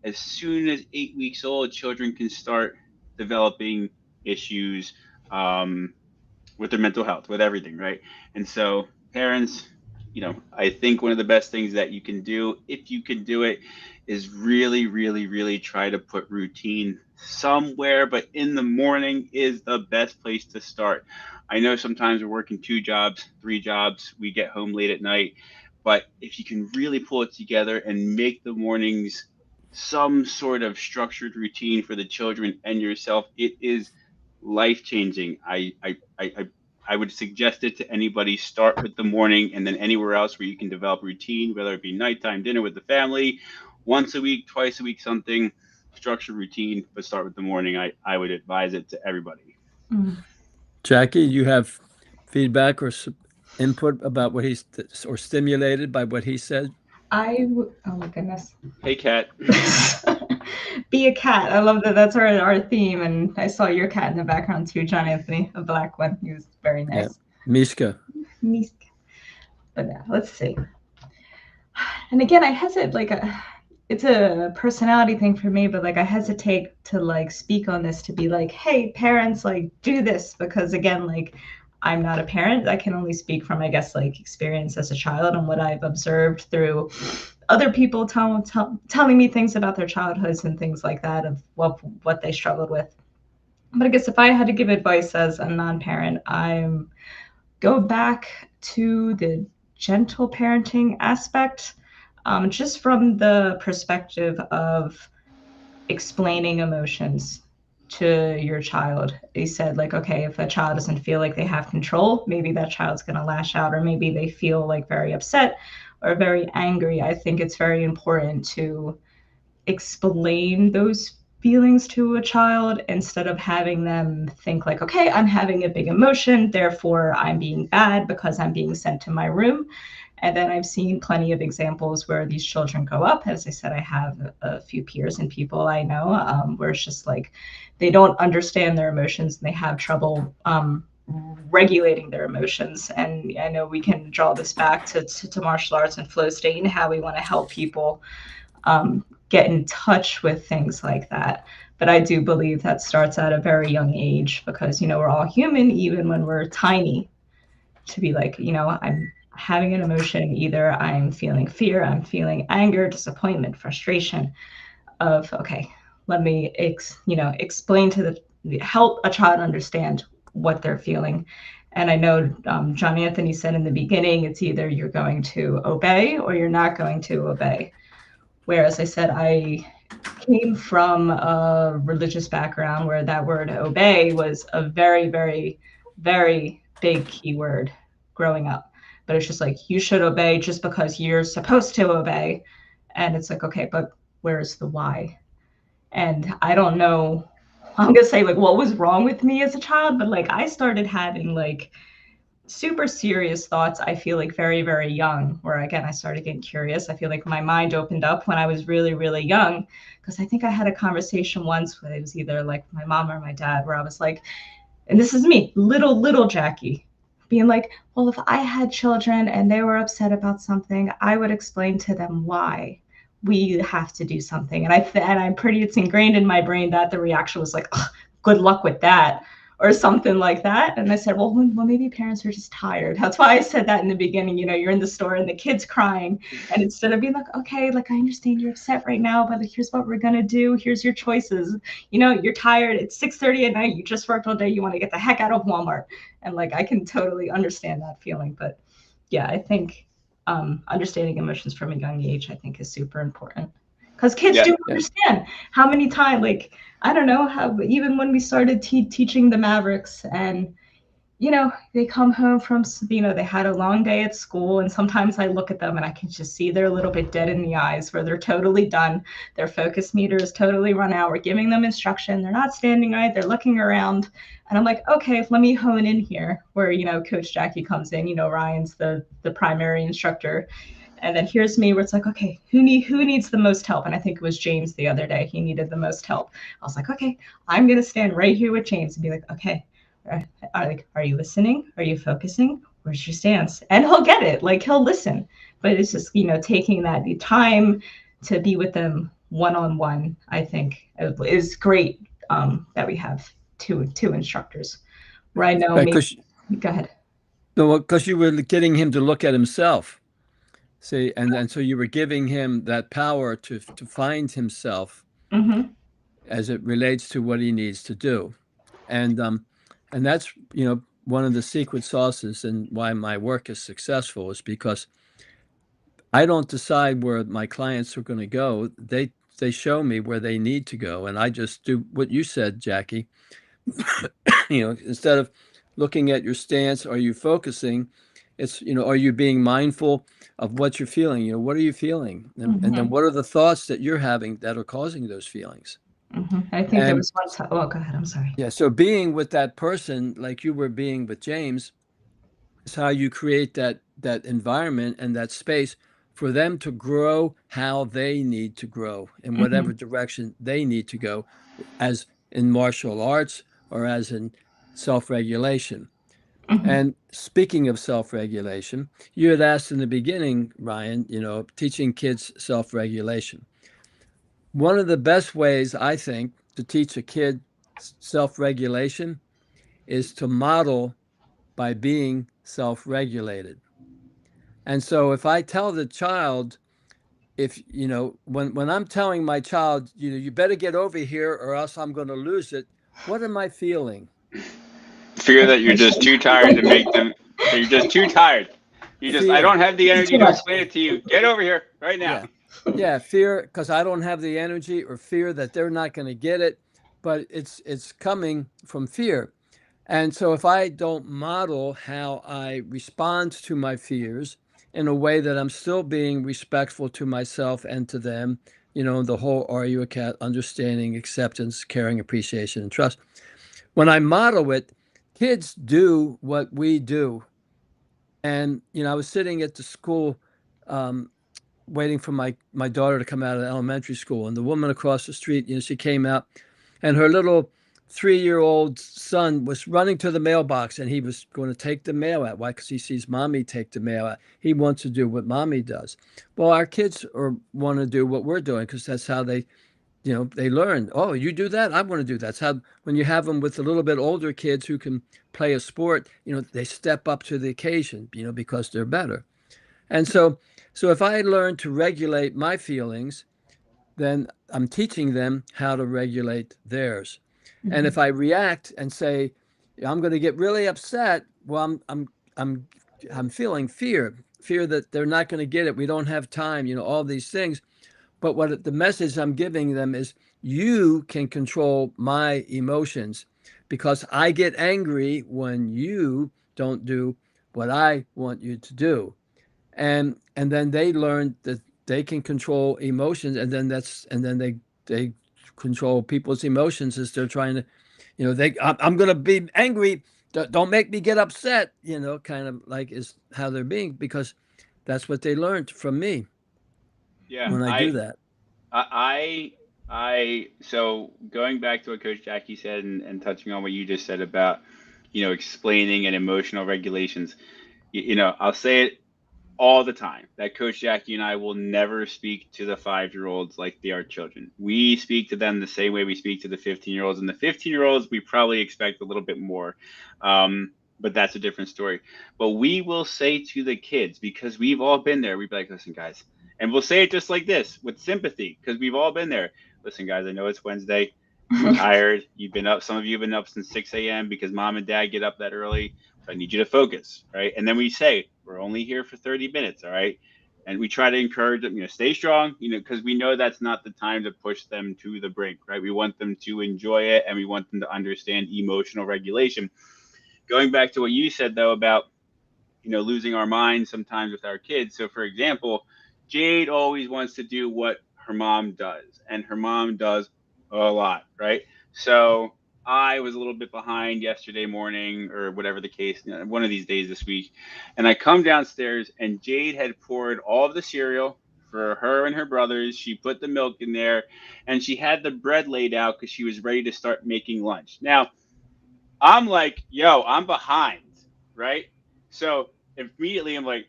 as soon as 8 weeks old, children can start developing issues with their mental health, with everything, right? And so, parents, I think one of the best things that you can do, if you can do it, is really try to put routine somewhere, but in the morning is the best place to start. I know sometimes we're working 2 jobs, 3 jobs, we get home late at night, but if you can really pull it together and make the mornings some sort of structured routine for the children and yourself, it is life changing. I would suggest it to anybody. Start with the morning, and then anywhere else where you can develop routine, whether it be nighttime dinner with the family, once a week, twice a week, something structured routine. But start with the morning. I would advise it to everybody. Mm. Jackie, you have feedback or input about what he's or stimulated by what he said? Oh my goodness. Hey, Kat. Be a cat. I love that. That's our theme. And I saw your cat in the background too, John Anthony, a black one. He was very nice. Yeah. Mishka. But yeah, let's see. And again, I hesitate, like, it's a personality thing for me, but like I hesitate to like speak on this, to be like, hey, parents, like do this, because again, like I'm not a parent. I can only speak from, I guess, like experience as a child and what I've observed through other people telling me things about their childhoods and things like that, of what they struggled with. But I guess if I had to give advice as a non-parent, I'm go back to the gentle parenting aspect, just from the perspective of explaining emotions to your child. They said, like, okay, if a child doesn't feel like they have control, maybe that child's going to lash out, or maybe they feel like very upset or very angry. I think it's very important to explain those feelings to a child instead of having them think like, okay, I'm having a big emotion, therefore I'm being bad because I'm being sent to my room. And then I've seen plenty of examples where these children go up. As I said, I have a few peers and people I know, where it's just like they don't understand their emotions and they have trouble regulating their emotions. And I know we can draw this back to martial arts and flow state and how we want to help people get in touch with things like that. But I do believe that starts at a very young age, because, you know, we're all human, even when we're tiny, to be like, you know, I'm having an emotion, either I'm feeling fear, I'm feeling anger, disappointment, frustration, of, okay, let me, explain help a child understand what they're feeling. And I know John Anthony said in the beginning, it's either you're going to obey or you're not going to obey. Whereas I said, I came from a religious background where that word obey was a very, very, very big key word growing up. But it's just like, you should obey just because you're supposed to obey. And it's like, okay, but where's the why? And I don't know, I'm going to say like what was wrong with me as a child, but like I started having like super serious thoughts, I feel like very, very young, where again, I started getting curious. I feel like my mind opened up when I was really, really young, because I think I had a conversation once where it was either like my mom or my dad, where I was like, and this is me, little Jackie, being like, well, if I had children and they were upset about something, I would explain to them why we have to do something. And I'm pretty, it's ingrained in my brain that the reaction was like, good luck with that, or something like that. And I said, well, maybe parents are just tired. That's why I said that in the beginning. You know, you're in the store and the kid's crying, and instead of being like, okay, like I understand you're upset right now, but like, here's what we're gonna do. Here's your choices. You know, you're tired. It's 6:30 at night. You just worked all day. You want to get the heck out of Walmart. And like, I can totally understand that feeling. But yeah, I think understanding emotions from a young age, I think, is super important, because kids do understand. How many times, like, I don't know, how even when we started teaching the Mavericks, and you know, they come home from, you know, they had a long day at school, and sometimes I look at them and I can just see they're a little bit dead in the eyes, where they're totally done. Their focus meter is totally run out. We're giving them instruction. They're not standing right. They're looking around. And I'm like, okay, let me hone in here, where, you know, Coach Jackie comes in, you know, Ryan's the primary instructor. And then here's me, where it's like, okay, who needs the most help? And I think it was James the other day. He needed the most help. I was like, okay, I'm going to stand right here with James and be like, okay, are you listening? Are you focusing? Where's your stance? And he'll get it. Like, he'll listen. But it's just, you know, taking that time to be with them one-on-one, I think is great, that we have two instructors. Where I know, go ahead. No, because you were getting him to look at himself. See, and so you were giving him that power to find himself, as it relates to what he needs to do. And that's, you know, one of the secret sauces and why my work is successful is because I don't decide where my clients are going to go. They show me where they need to go, and I just do what you said, Jackie. Instead of looking at your stance, are you focusing? It's, are you being mindful of what you're feeling? What are you feeling? And then Mhm. what are the thoughts that you're having that are causing those feelings? I think there And was one time. Oh, go ahead. I'm sorry. yeah, so being with that person, like you were being with James, is how you create that environment and that space for them to grow how they need to grow in Hmm. whatever direction they need to go, as in martial arts or as in self-regulation. Hmm. And speaking of self-regulation, you had asked in the beginning, Ryan, teaching kids self-regulation. One of the best ways, I think, to teach a kid self-regulation is to model by being self-regulated. And so if I tell the child, if when I'm telling my child, you better get over here or else I'm going to lose it, what am I feeling? Fear that you're just Frustration. too tired to make them. That you're just too tired. I Fear. don't have the It's too energy to much. explain it to you. Get over here right now. Yeah. Yeah, fear because I don't have the energy, or fear that they're not going to get it, but it's coming from fear. And so if I don't model how I respond to my fears in a way that I'm still being respectful to myself and to them, the whole Are You a Cat? Understanding, acceptance, caring, appreciation, and trust. When I model it, kids do what we do. And, I was sitting at the school um, waiting for my daughter to come out of elementary school, and the woman across the street, she came out, and her little 3-year-old son was running to the mailbox, and he was going to take the mail out. Why? Because he sees mommy take the mail out. He wants to do what mommy does. Well, our kids want to do what we're doing because that's how they learn. Oh, you do that, I want to do that. That's how, when you have them with a little bit older kids who can play a sport, they step up to the occasion, because they're better. And so if I learn to regulate my feelings, then I'm teaching them how to regulate theirs. And Hmm. if I react and say, I'm going to get really upset, well, I'm I'm feeling fear that they're not going to get it. We don't have time, all these things. But what the message I'm giving them is, you can control my emotions because I get angry when you don't do what I want you to do. And then they learn that they can control emotions, and then they control people's emotions as they're trying to, I'm going to be angry, don't make me get upset, kind of like is how they're being, because that's what they learned from me Yeah, when I do that. so going back to what Coach Jackie said and touching on what you just said about, explaining and emotional regulations, I'll say it all the time that Coach Jackie and I will never speak to the 5-year-olds like they are children. We speak to them the same way we speak to the 15-year-olds, and the 15-year-olds we probably expect a little bit more. But that's a different story. But we will say to the kids, because we've all been there, we'd be like, listen, guys, and we'll say it just like this with sympathy, because we've all been there. Listen, guys, I know it's Wednesday. You're tired. You've been up. Some of you have been up since 6 a.m. because mom and dad get up that early. So I need you to focus, right? And then we say, we're only here for 30 minutes, all right? And we try to encourage them, stay strong, because we know that's not the time to push them to the brink, right? We want them to enjoy it, and we want them to understand emotional regulation. Going back to what you said, though, about, losing our minds sometimes with our kids. So, for example, Jade always wants to do what her mom does, and her mom does a lot, right? So I was a little bit behind yesterday morning, or whatever the case, one of these days this week, and I come downstairs, and Jade had poured all of the cereal for her and her brothers. She put the milk in there, and she had the bread laid out because she was ready to start making lunch. Now, I'm like, yo, I'm behind, right? So immediately I'm like,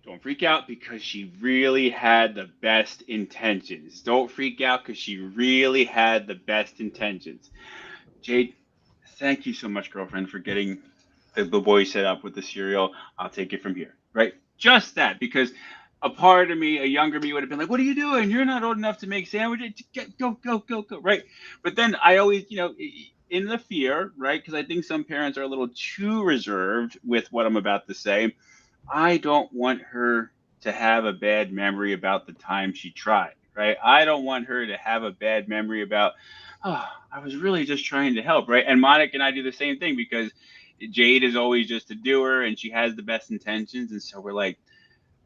don't freak out because she really had the best intentions. Don't freak out because she really had the best intentions. Jade, thank you so much, girlfriend, for getting the boy set up with the cereal. I'll take it from here, right? Just that, because a part of me, a younger me, would have been like, "What are you doing? You're not old enough to make sandwiches. Go, go, go, go!" Right? But then I always, in the fear, right? Because I think some parents are a little too reserved with what I'm about to say. I don't want her to have a bad memory about the time she tried, right? I don't want her to have a bad memory about, oh, I was really just trying to help, right? And Monica and I do the same thing because Jade is always just a doer and she has the best intentions. And so we're like,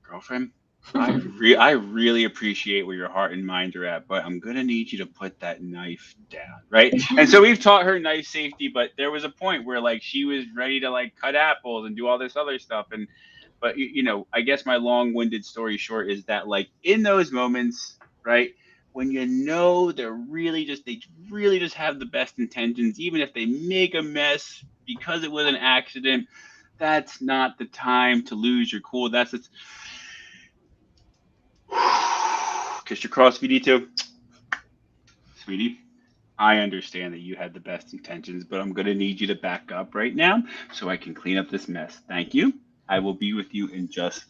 girlfriend, I really appreciate where your heart and mind are at, but I'm gonna need you to put that knife down, right? And so we've taught her knife safety, but there was a point where like she was ready to like cut apples and do all this other stuff, and but you know, I guess my long-winded story short is that like in those moments, right, when you know they really just have the best intentions, even if they make a mess because it was an accident, that's not the time to lose your cool. That's it's kiss your cross, VD2. Sweetie, I understand that you had the best intentions, but I'm going to need you to back up right now so I can clean up this mess. Thank you. I will be with you in just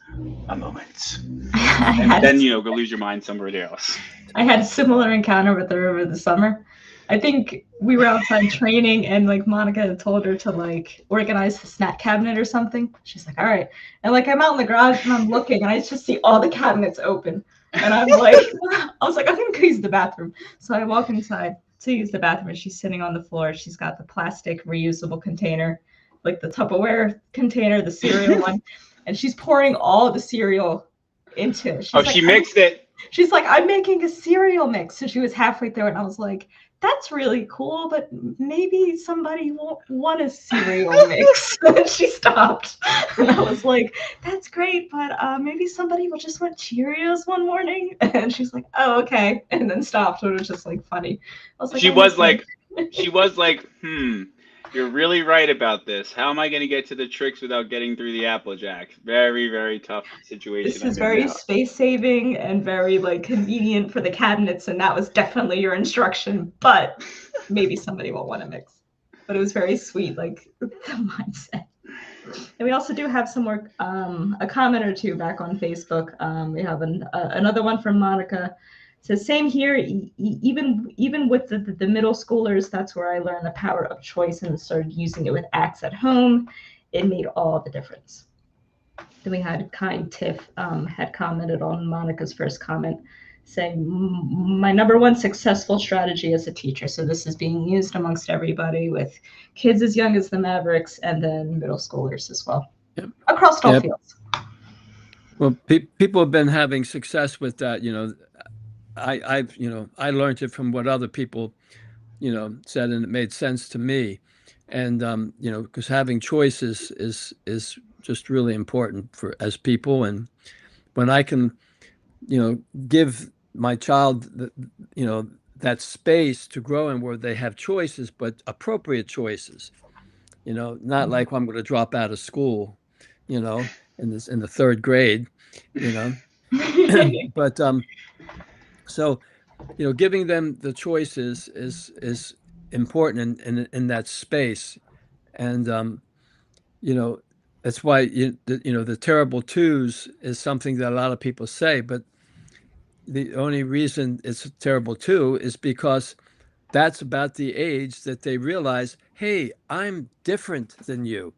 a moment. And then, you know, go lose your mind somewhere else. I had a similar encounter with her over the summer. I think we were outside training and like Monica had told her to like organize the snack cabinet or something. She's like, all right. And like I'm out in the garage and I'm looking and I just see all the cabinets open. And I'm like, I was like, I'm going to go use the bathroom. So I walk inside to use the bathroom and she's sitting on the floor. She's got the plastic reusable container, like the Tupperware container, the cereal one. And she's pouring all the cereal into it. Oh, like, she mixed it. She's like, I'm making a cereal mix. So she was halfway through and I was like, that's really cool, but maybe somebody won't want a cereal mix. And she stopped. And I was like, that's great, but maybe somebody will just want Cheerios one morning. And she's like, oh, okay. And then stopped. It was just like funny. I was like, she was like, you're really right about this. How am I going to get to the tricks without getting through the Apple Jacks? Very, very tough situation. This is very space saving and very like convenient for the cabinets. And that was definitely your instruction, but maybe somebody will want to mix. But it was very sweet, like the mindset. And we also do have some more, a comment or two back on Facebook. We have another one from Monica. So same here, even with the middle schoolers, that's where I learned the power of choice and started using it with acts at home. It made all the difference. Then we had Kind Tiff had commented on Monica's first comment saying, my number one successful strategy as a teacher. So this is being used amongst everybody with kids as young as the Mavericks and then middle schoolers as well, across all fields. Well, people have been having success with that, you know. I learned it from what other people, you know, said, and it made sense to me. And, you know, because having choices is just really important for as people. And when I can, you know, give my child, you know, that space to grow in where they have choices, but appropriate choices, you know, not like, well, I'm going to drop out of school, you know, in the third grade, you know, but, so, you know, giving them the choices is important in that space, and you know, that's why you know the terrible twos is something that a lot of people say, but the only reason it's a terrible two is because that's about the age that they realize, hey, I'm different than you.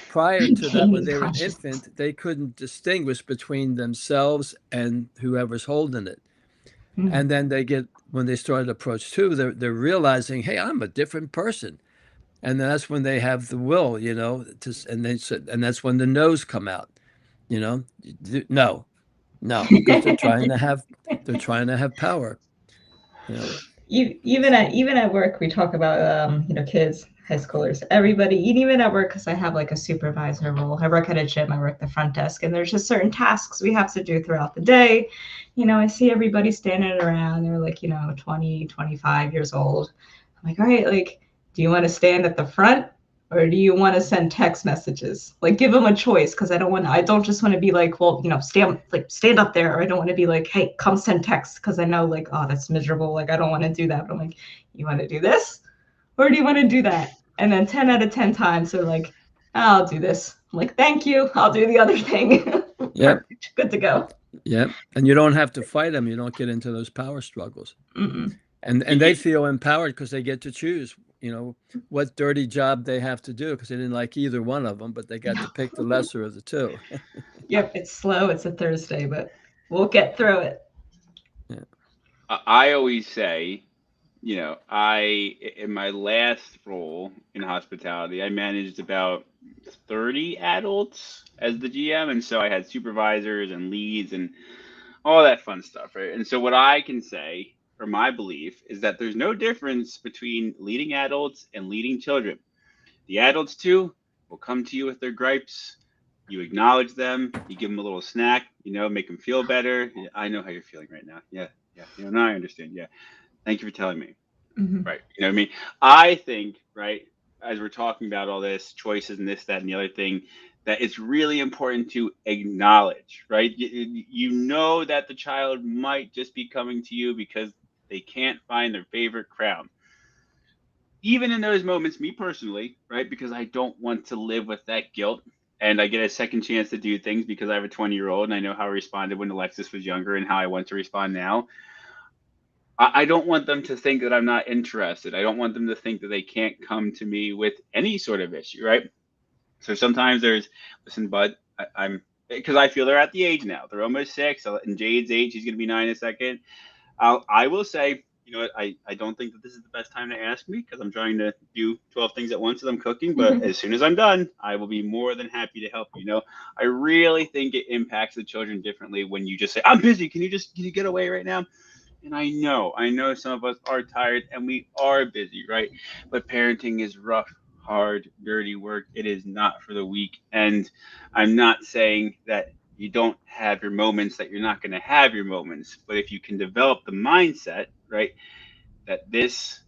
Prior to that, when they were an infant, they couldn't distinguish between themselves and whoever's holding it. And then when they start to approach two, they're realizing, hey, I'm a different person. And that's when they have the will, you know, and that's when the no's come out, you know, no, because they're trying to have power. You know. Even at work, we talk about, you know, kids, high schoolers, everybody, even at work, because I have like a supervisor role. I work at a gym, I work the front desk, and there's just certain tasks we have to do throughout the day. You know, I see everybody standing around, they're like, you know, 20, 25 years old. I'm like, all right, like, do you want to stand at the front or do you want to send text messages? Like, give them a choice, because I don't just want to be like, well, you know, stand up there, or I don't want to be like, hey, come send text, because I know like, oh, that's miserable. Like, I don't want to do that. But I'm like, you want to do this or do you want to do that? And then 10 out of 10 times they're like, I'll do this. I'm like, thank you. I'll do the other thing. Yeah. Good to go. Yeah. And you don't have to fight them. You don't get into those power struggles. And they feel empowered because they get to choose what dirty job they have to do because they didn't like either one of them, but they got to pick the lesser of the two. Yep, it's slow. It's a Thursday, but we'll get through it. Yeah. I always say, in my last role in hospitality, I managed about 30 adults as the GM. And so I had supervisors and leads and all that fun stuff, right? And so what I can say, or my belief, is that there's no difference between leading adults and leading children. The adults too will come to you with their gripes. You acknowledge them. You give them a little snack. Make them feel better. Yeah, I know how you're feeling right now. Yeah, yeah. Now I understand. Yeah. Thank you for telling me. Mm-hmm. Right. You know what I mean? I think, right, as we're talking about all this choices and this, that, and the other thing, that it's really important to acknowledge, right? You know that the child might just be coming to you because they can't find their favorite crown. Even in those moments, me personally, right, because I don't want to live with that guilt, and I get a second chance to do things because I have a 20-year-old and I know how I responded when Alexis was younger and how I want to respond now. I don't want them to think that I'm not interested. I don't want them to think that they can't come to me with any sort of issue, right? So sometimes listen, bud, I'm because I feel they're at the age now. They're almost 6. In Jade's age, he's going to be 9 in a second. I will say, what, I don't think that this is the best time to ask me because I'm trying to do 12 things at once as I'm cooking. But as soon as I'm done, I will be more than happy to help you. I really think it impacts the children differently when you just say, I'm busy. Can you get away right now? And I know some of us are tired and we are busy, right? But parenting is rough, hard, dirty work. It is not for the weak. And I'm not saying that you don't have your moments, that you're not going to have your moments. But if you can develop the mindset, right, that this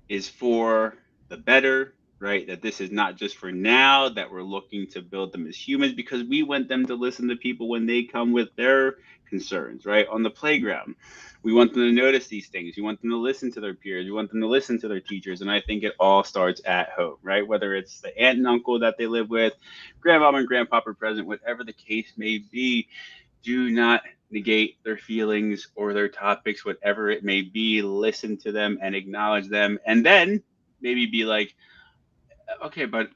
is for the better, right? That this is not just for now, that we're looking to build them as humans because we want them to listen to people when they come with their concerns, right? On the playground. We want them to notice these things. We want them to listen to their peers. We want them to listen to their teachers. And I think it all starts at home, right? Whether it's the aunt and uncle that they live with, grandmom and grandpapa are present, whatever the case may be, do not negate their feelings or their topics, whatever it may be. Listen to them and acknowledge them. And then maybe be like, okay, but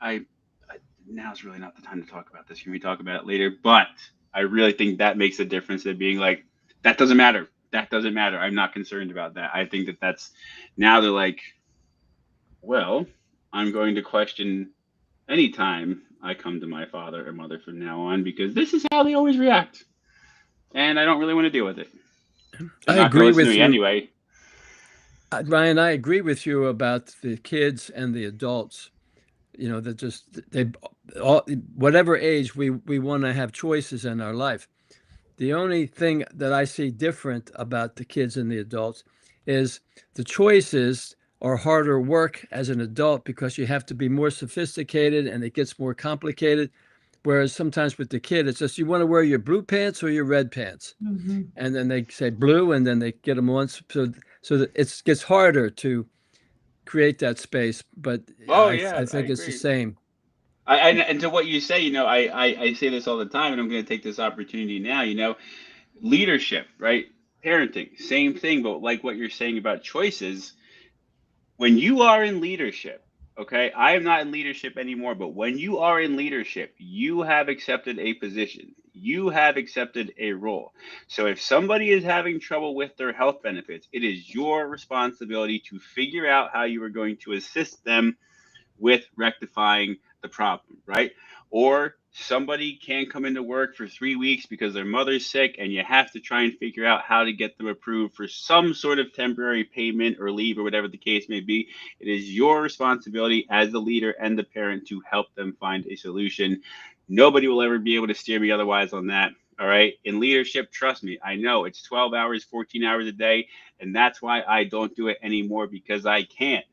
now's really not the time to talk about this. Can we talk about it later? But I really think that makes a difference in being like, that doesn't matter. That doesn't matter. I'm not concerned about that. I think that's now they're like, well, I'm going to question anytime I come to my father or mother from now on because this is how they always react. And I don't really want to deal with it. They're I not going to agree listen to with me you. anyway. Ryan, I agree with you about the kids and the adults. That just whatever age we want to have choices in our life. The only thing that I see different about the kids and the adults is the choices are harder work as an adult because you have to be more sophisticated and it gets more complicated. Whereas sometimes with the kid, it's just you want to wear your blue pants or your red pants. Mm-hmm. And then they say blue and then they get them on. So that it gets harder to create that space. But Oh yeah, I I think it's the agree. same. And to what you say, I say this all the time, and I'm going to take this opportunity now. Leadership, right? Parenting, same thing, but like what you're saying about choices, when you are in leadership, okay, I am not in leadership anymore, but when you are in leadership, you have accepted a position, you have accepted a role. So if somebody is having trouble with their health benefits, it is your responsibility to figure out how you are going to assist them with rectifying the problem, right? Or somebody can't come into work for 3 weeks because their mother's sick, and you have to try and figure out how to get them approved for some sort of temporary payment or leave or whatever the case may be. It is your responsibility as the leader and the parent to help them find a solution. Nobody will ever be able to steer me otherwise on that. All right. In leadership, trust me, I know it's 12 hours, 14 hours a day. And that's why I don't do it anymore because I can't.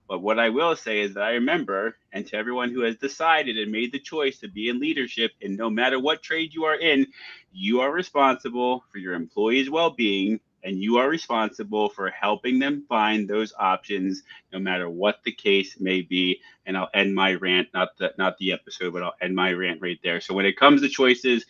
But what I will say is that I remember, and to everyone who has decided and made the choice to be in leadership, and no matter what trade you are in, you are responsible for your employees' well-being, and you are responsible for helping them find those options, no matter what the case may be. And I'll end my rant, not the episode, but I'll end my rant right there. So when it comes to choices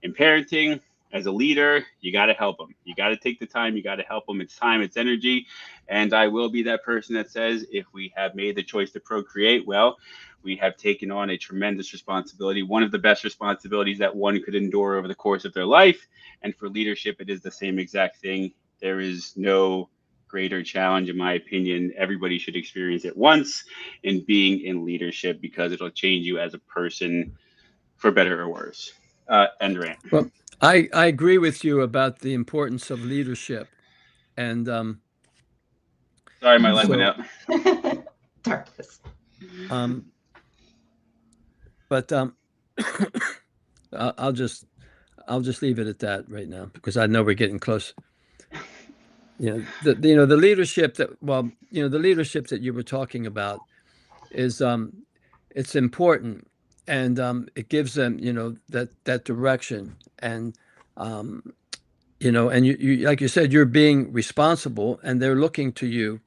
in parenting, As a leader, you got to help them. You got to take the time. You got to help them. It's time, it's energy. And I will be that person that says if we have made the choice to procreate, well, we have taken on a tremendous responsibility, one of the best responsibilities that one could endure over the course of their life. And for leadership, it is the same exact thing. There is no greater challenge, in my opinion. Everybody should experience it once in being in leadership because it'll change you as a person for better or worse. End rant. Well, I agree with you about the importance of leadership. And Sorry, my light went so, out. Darkness. but I'll just leave it at that right now because I know we're getting close. The leadership the leadership that you were talking about is it's important, and it gives them that direction, and and you like you said, you're being responsible, and they're looking to you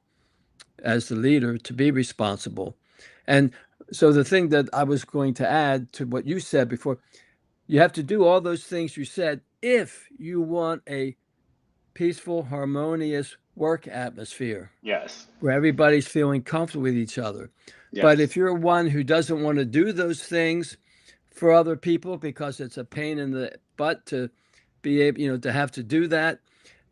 as the leader to be responsible. And so the thing that I was going to add to what you said before, you have to do all those things you said if you want a peaceful, harmonious work atmosphere Yes. where everybody's feeling comfortable with each other. Yes. But if you're one who doesn't want to do those things for other people because it's a pain in the butt to be able, to have to do that,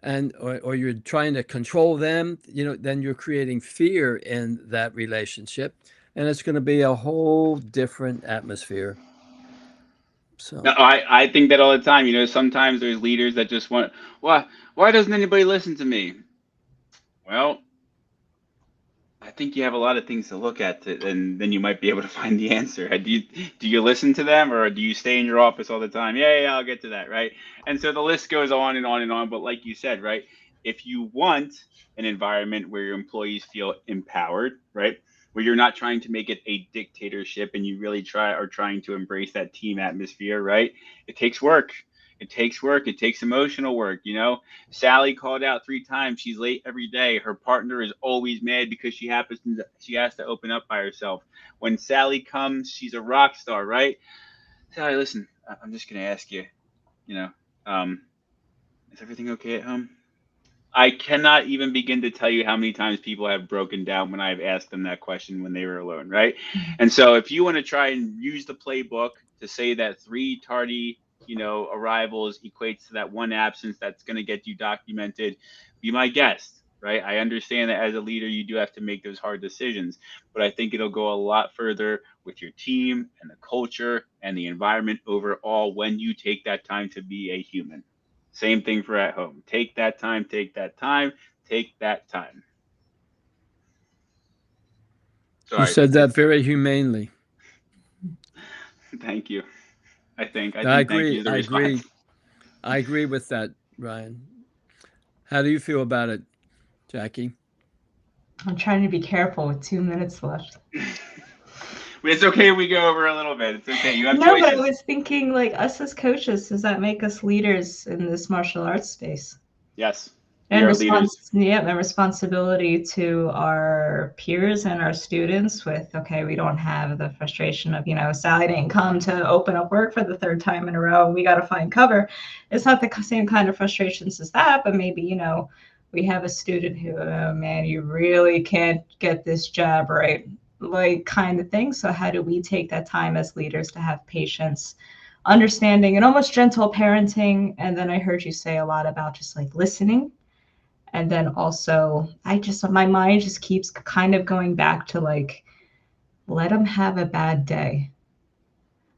and or you're trying to control them, then you're creating fear in that relationship, and it's going to be a whole different atmosphere. So No, I think that all the time. Sometimes there's leaders that just want, why doesn't anybody listen to me? Well, I think you have a lot of things to look at, and then you might be able to find the answer. Do you listen to them, or do you stay in your office all the time? Yeah, I'll get to that, right? And so the list goes on and on and on. But like you said, right, if you want an environment where your employees feel empowered, right, where you're not trying to make it a dictatorship, and you really are trying to embrace that team atmosphere, right? It takes work. It takes work. It takes emotional work. Sally called out 3 times. She's late every day. Her partner is always mad because she has to open up by herself. When Sally comes, she's a rock star, right? Sally, listen, I'm just gonna ask you. Is everything okay at home? I cannot even begin to tell you how many times people have broken down when I've asked them that question when they were alone, right? And so if you want to try and use the playbook to say that 3 tardy arrivals equates to that 1 absence that's going to get you documented, be my guest, right? I understand that as a leader, you do have to make those hard decisions, but I think it'll go a lot further with your team and the culture and the environment overall when you take that time to be a human. Same thing for at home. Take that time, take that time, take that time. Sorry. You said that very humanely. Thank you. I think thank you I is the agree. response. I agree with that, Ryan. How do you feel about it, Jackie? I'm trying to be careful with 2 minutes left. It's okay if we go over a little bit. It's okay. You have No, but I choices. was thinking, like, us as coaches, does that make us leaders in this martial arts space? Yes. We And are leaders. and responsibility to our peers and our students with, okay, we don't have the frustration of, Sally didn't come to open up work for the 3rd time in a row. We got to find cover. It's not the same kind of frustrations as that, but maybe, we have a student who, oh man, you really can't get this jab right, like kind of thing. So how do we take that time as leaders to have patience, understanding, and almost gentle parenting? And then I heard you say a lot about just like listening. And then also, my mind just keeps kind of going back to like, let them have a bad day.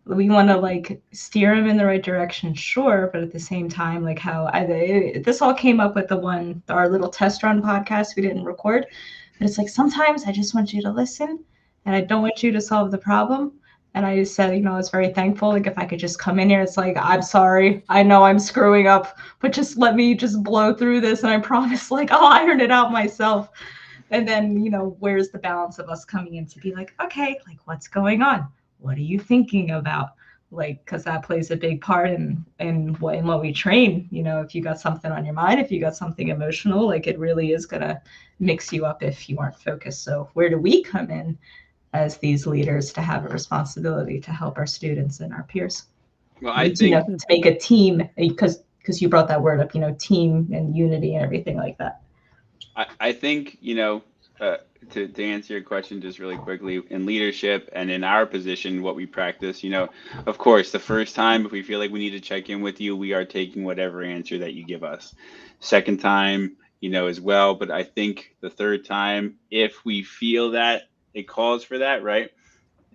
We want to like steer them in the right direction, sure, but at the same time, like this all came up with our little test run podcast we didn't record. But it's like sometimes I just want you to listen, and I don't want you to solve the problem. And I said, I was very thankful. Like if I could just come in here, it's like, I'm sorry. I know I'm screwing up, but just let me just blow through this. And I promise, like, I'll iron it out myself. And then, where's the balance of us coming in to be like, okay, like what's going on? What are you thinking about? Like, because that plays a big part in what we train. If you got something on your mind, if you got something emotional, like it really is going to mix you up if you aren't focused. So where do we come in as these leaders to have a responsibility to help our students and our peers? Well, I think to make a team, because because you brought that word up, team and unity and everything like that. I think, to answer your question just really quickly, in leadership and in our position, what we practice, of course, the first time, if we feel like we need to check in with you, we are taking whatever answer that you give us. Second time, as well. But I think the third time, if we feel that it calls for that, right?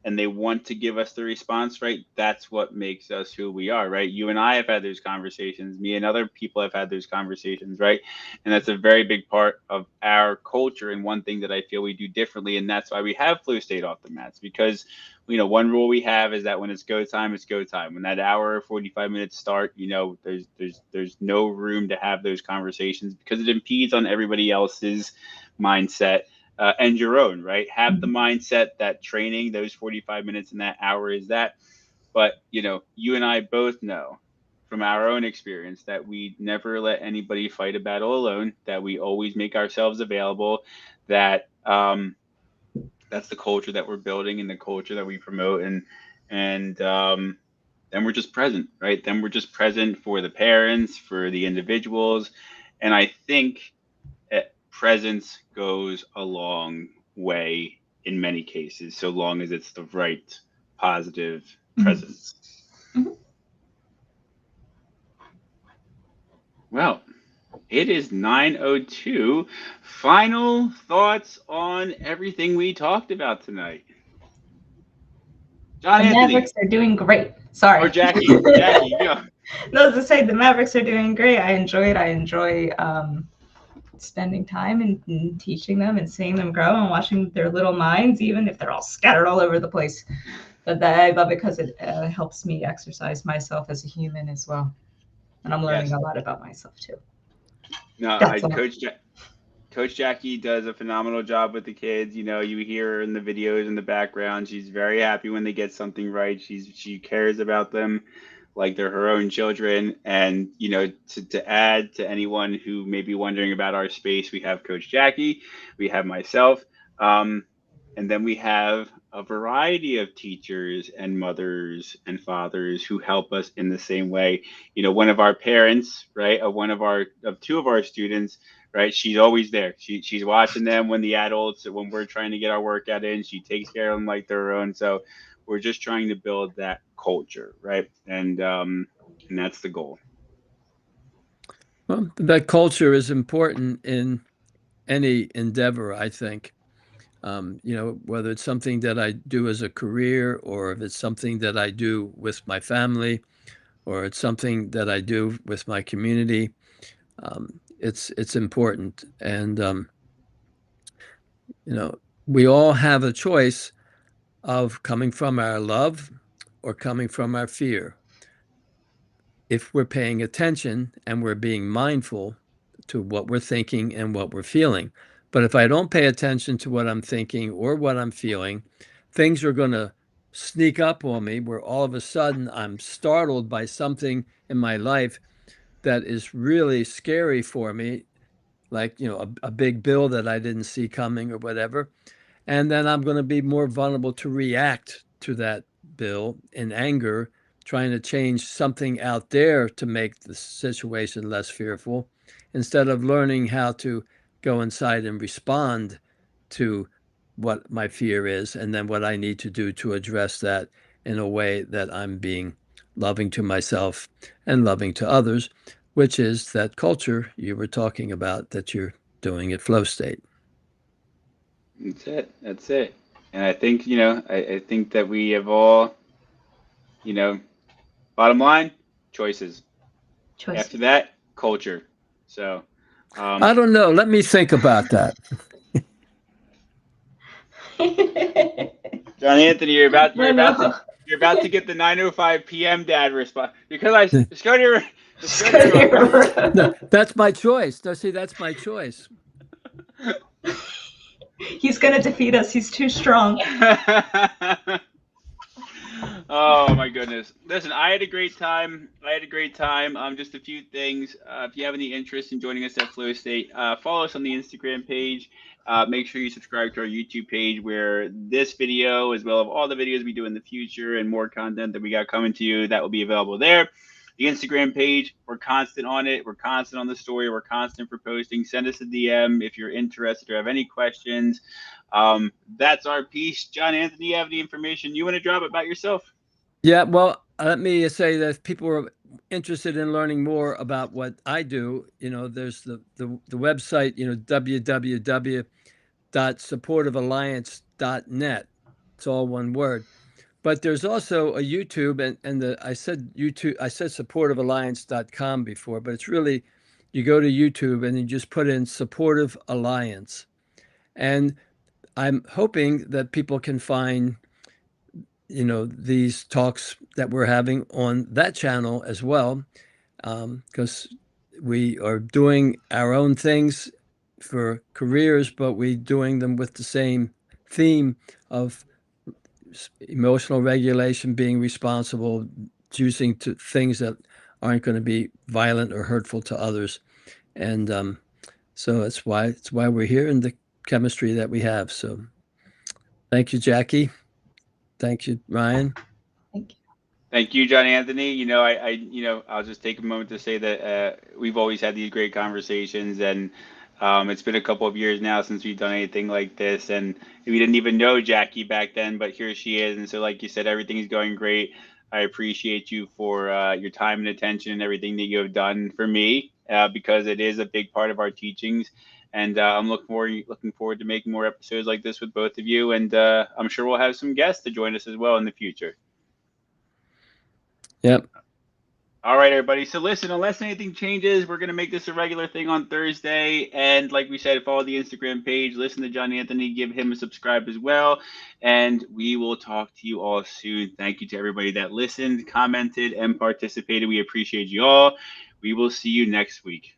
And they want to give us the response, right? That's what makes us who we are, right? You and I have had those conversations. Me and other people have had those conversations, right? And that's a very big part of our culture. And one thing that I feel we do differently, and that's why we have Flow State off the mats, because one rule we have is that when it's go time, it's go time. When that hour or 45 minutes start, there's no room to have those conversations because it impedes on everybody else's mindset. And your own, right? Have the mindset that training those 45 minutes in that hour is that. But, you and I both know from our own experience that we never let anybody fight a battle alone, that we always make ourselves available, that that's the culture that we're building and the culture that we promote. And then we're just present, right? Then we're just present for the parents, for the individuals. And I think presence goes a long way in many cases, so long as it's the right positive presence. Mm-hmm. Well, it is 9:02. Final thoughts on everything we talked about tonight. John The Anthony. Mavericks are doing great. Sorry. Or Jackie, go. No, to say the Mavericks are doing great. I enjoy spending time and teaching them and seeing them grow and watching their little minds, even if they're all scattered all over the place. But I love it because it helps me exercise myself as a human as well. And I'm learning a lot about myself too. No, Coach Jackie does a phenomenal job with the kids. You hear her in the videos in the background. She's very happy when they get something right. She cares about them like they're her own children. And, to add to anyone who may be wondering about our space, we have Coach Jackie, we have myself, and then we have a variety of teachers and mothers and fathers who help us in the same way. One of our parents, right, of two of our students, right, she's always there. She's watching them when we're trying to get our workout in. She takes care of them like their own. So we're just trying to build that culture, right? And that's the goal. Well, that culture is important in any endeavor, I think. Whether it's something that I do as a career, or if it's something that I do with my family, or it's something that I do with my community, it's important. And we all have a choice of coming from our love or coming from our fear. If we're paying attention and we're being mindful to what we're thinking and what we're feeling. But if I don't pay attention to what I'm thinking or what I'm feeling, things are going to sneak up on me where all of a sudden I'm startled by something in my life that is really scary for me, like, a big bill that I didn't see coming or whatever. And then I'm going to be more vulnerable to react to that bill in anger, trying to change something out there to make the situation less fearful, instead of learning how to go inside and respond to what my fear is and then what I need to do to address that in a way that I'm being loving to myself and loving to others, which is that culture you were talking about that you're doing at Flow State. That's it. And I think, I think that we have all, bottom line, choices. After that, culture. So I don't know. Let me think about that. John Anthony, you're about to get the 9:05 p.m. dad response because I just go to your No, that's my choice. No, see, that's my choice. He's gonna defeat us. He's too strong. Oh my goodness! Listen, I had a great time. Just a few things. If you have any interest in joining us at Flow State, follow us on the Instagram page. Make sure you subscribe to our YouTube page, where this video, as well as all the videos we do in the future and more content that we got coming to you, that will be available there. The Instagram page, we're constant on it. We're constant on the story. We're constant for posting. Send us a DM if you're interested or have any questions. That's our piece. John Anthony, you have any information you want to drop about yourself? Yeah, well, let me say that if people are interested in learning more about what I do, there's the website, www.supportivealliance.net. It's all one word. But there's also a YouTube, and I said YouTube, I said supportivealliance.com before, but it's really, you go to YouTube and you just put in Supportive Alliance. And I'm hoping that people can find these talks that we're having on that channel as well, because we are doing our own things for careers, but we're doing them with the same theme of emotional regulation, being responsible, choosing to things that aren't going to be violent or hurtful to others. And so it's why we're here in the chemistry that we have. So thank you, Jackie. Thank you, Ryan. Thank you. Thank you, John Anthony. I'll just take a moment to say that we've always had these great conversations, and it's been a couple of years now since we've done anything like this, and we didn't even know Jackie back then, but here she is, and so, like you said, everything is going great. I appreciate you for your time and attention and everything that you have done for me, because it is a big part of our teachings, and I'm looking forward to making more episodes like this with both of you, and I'm sure we'll have some guests to join us as well in the future. Yep. All right, everybody. So listen, unless anything changes, we're going to make this a regular thing on Thursday. And like we said, follow the Instagram page, listen to John Anthony, give him a subscribe as well. And we will talk to you all soon. Thank you to everybody that listened, commented, and participated. We appreciate you all. We will see you next week.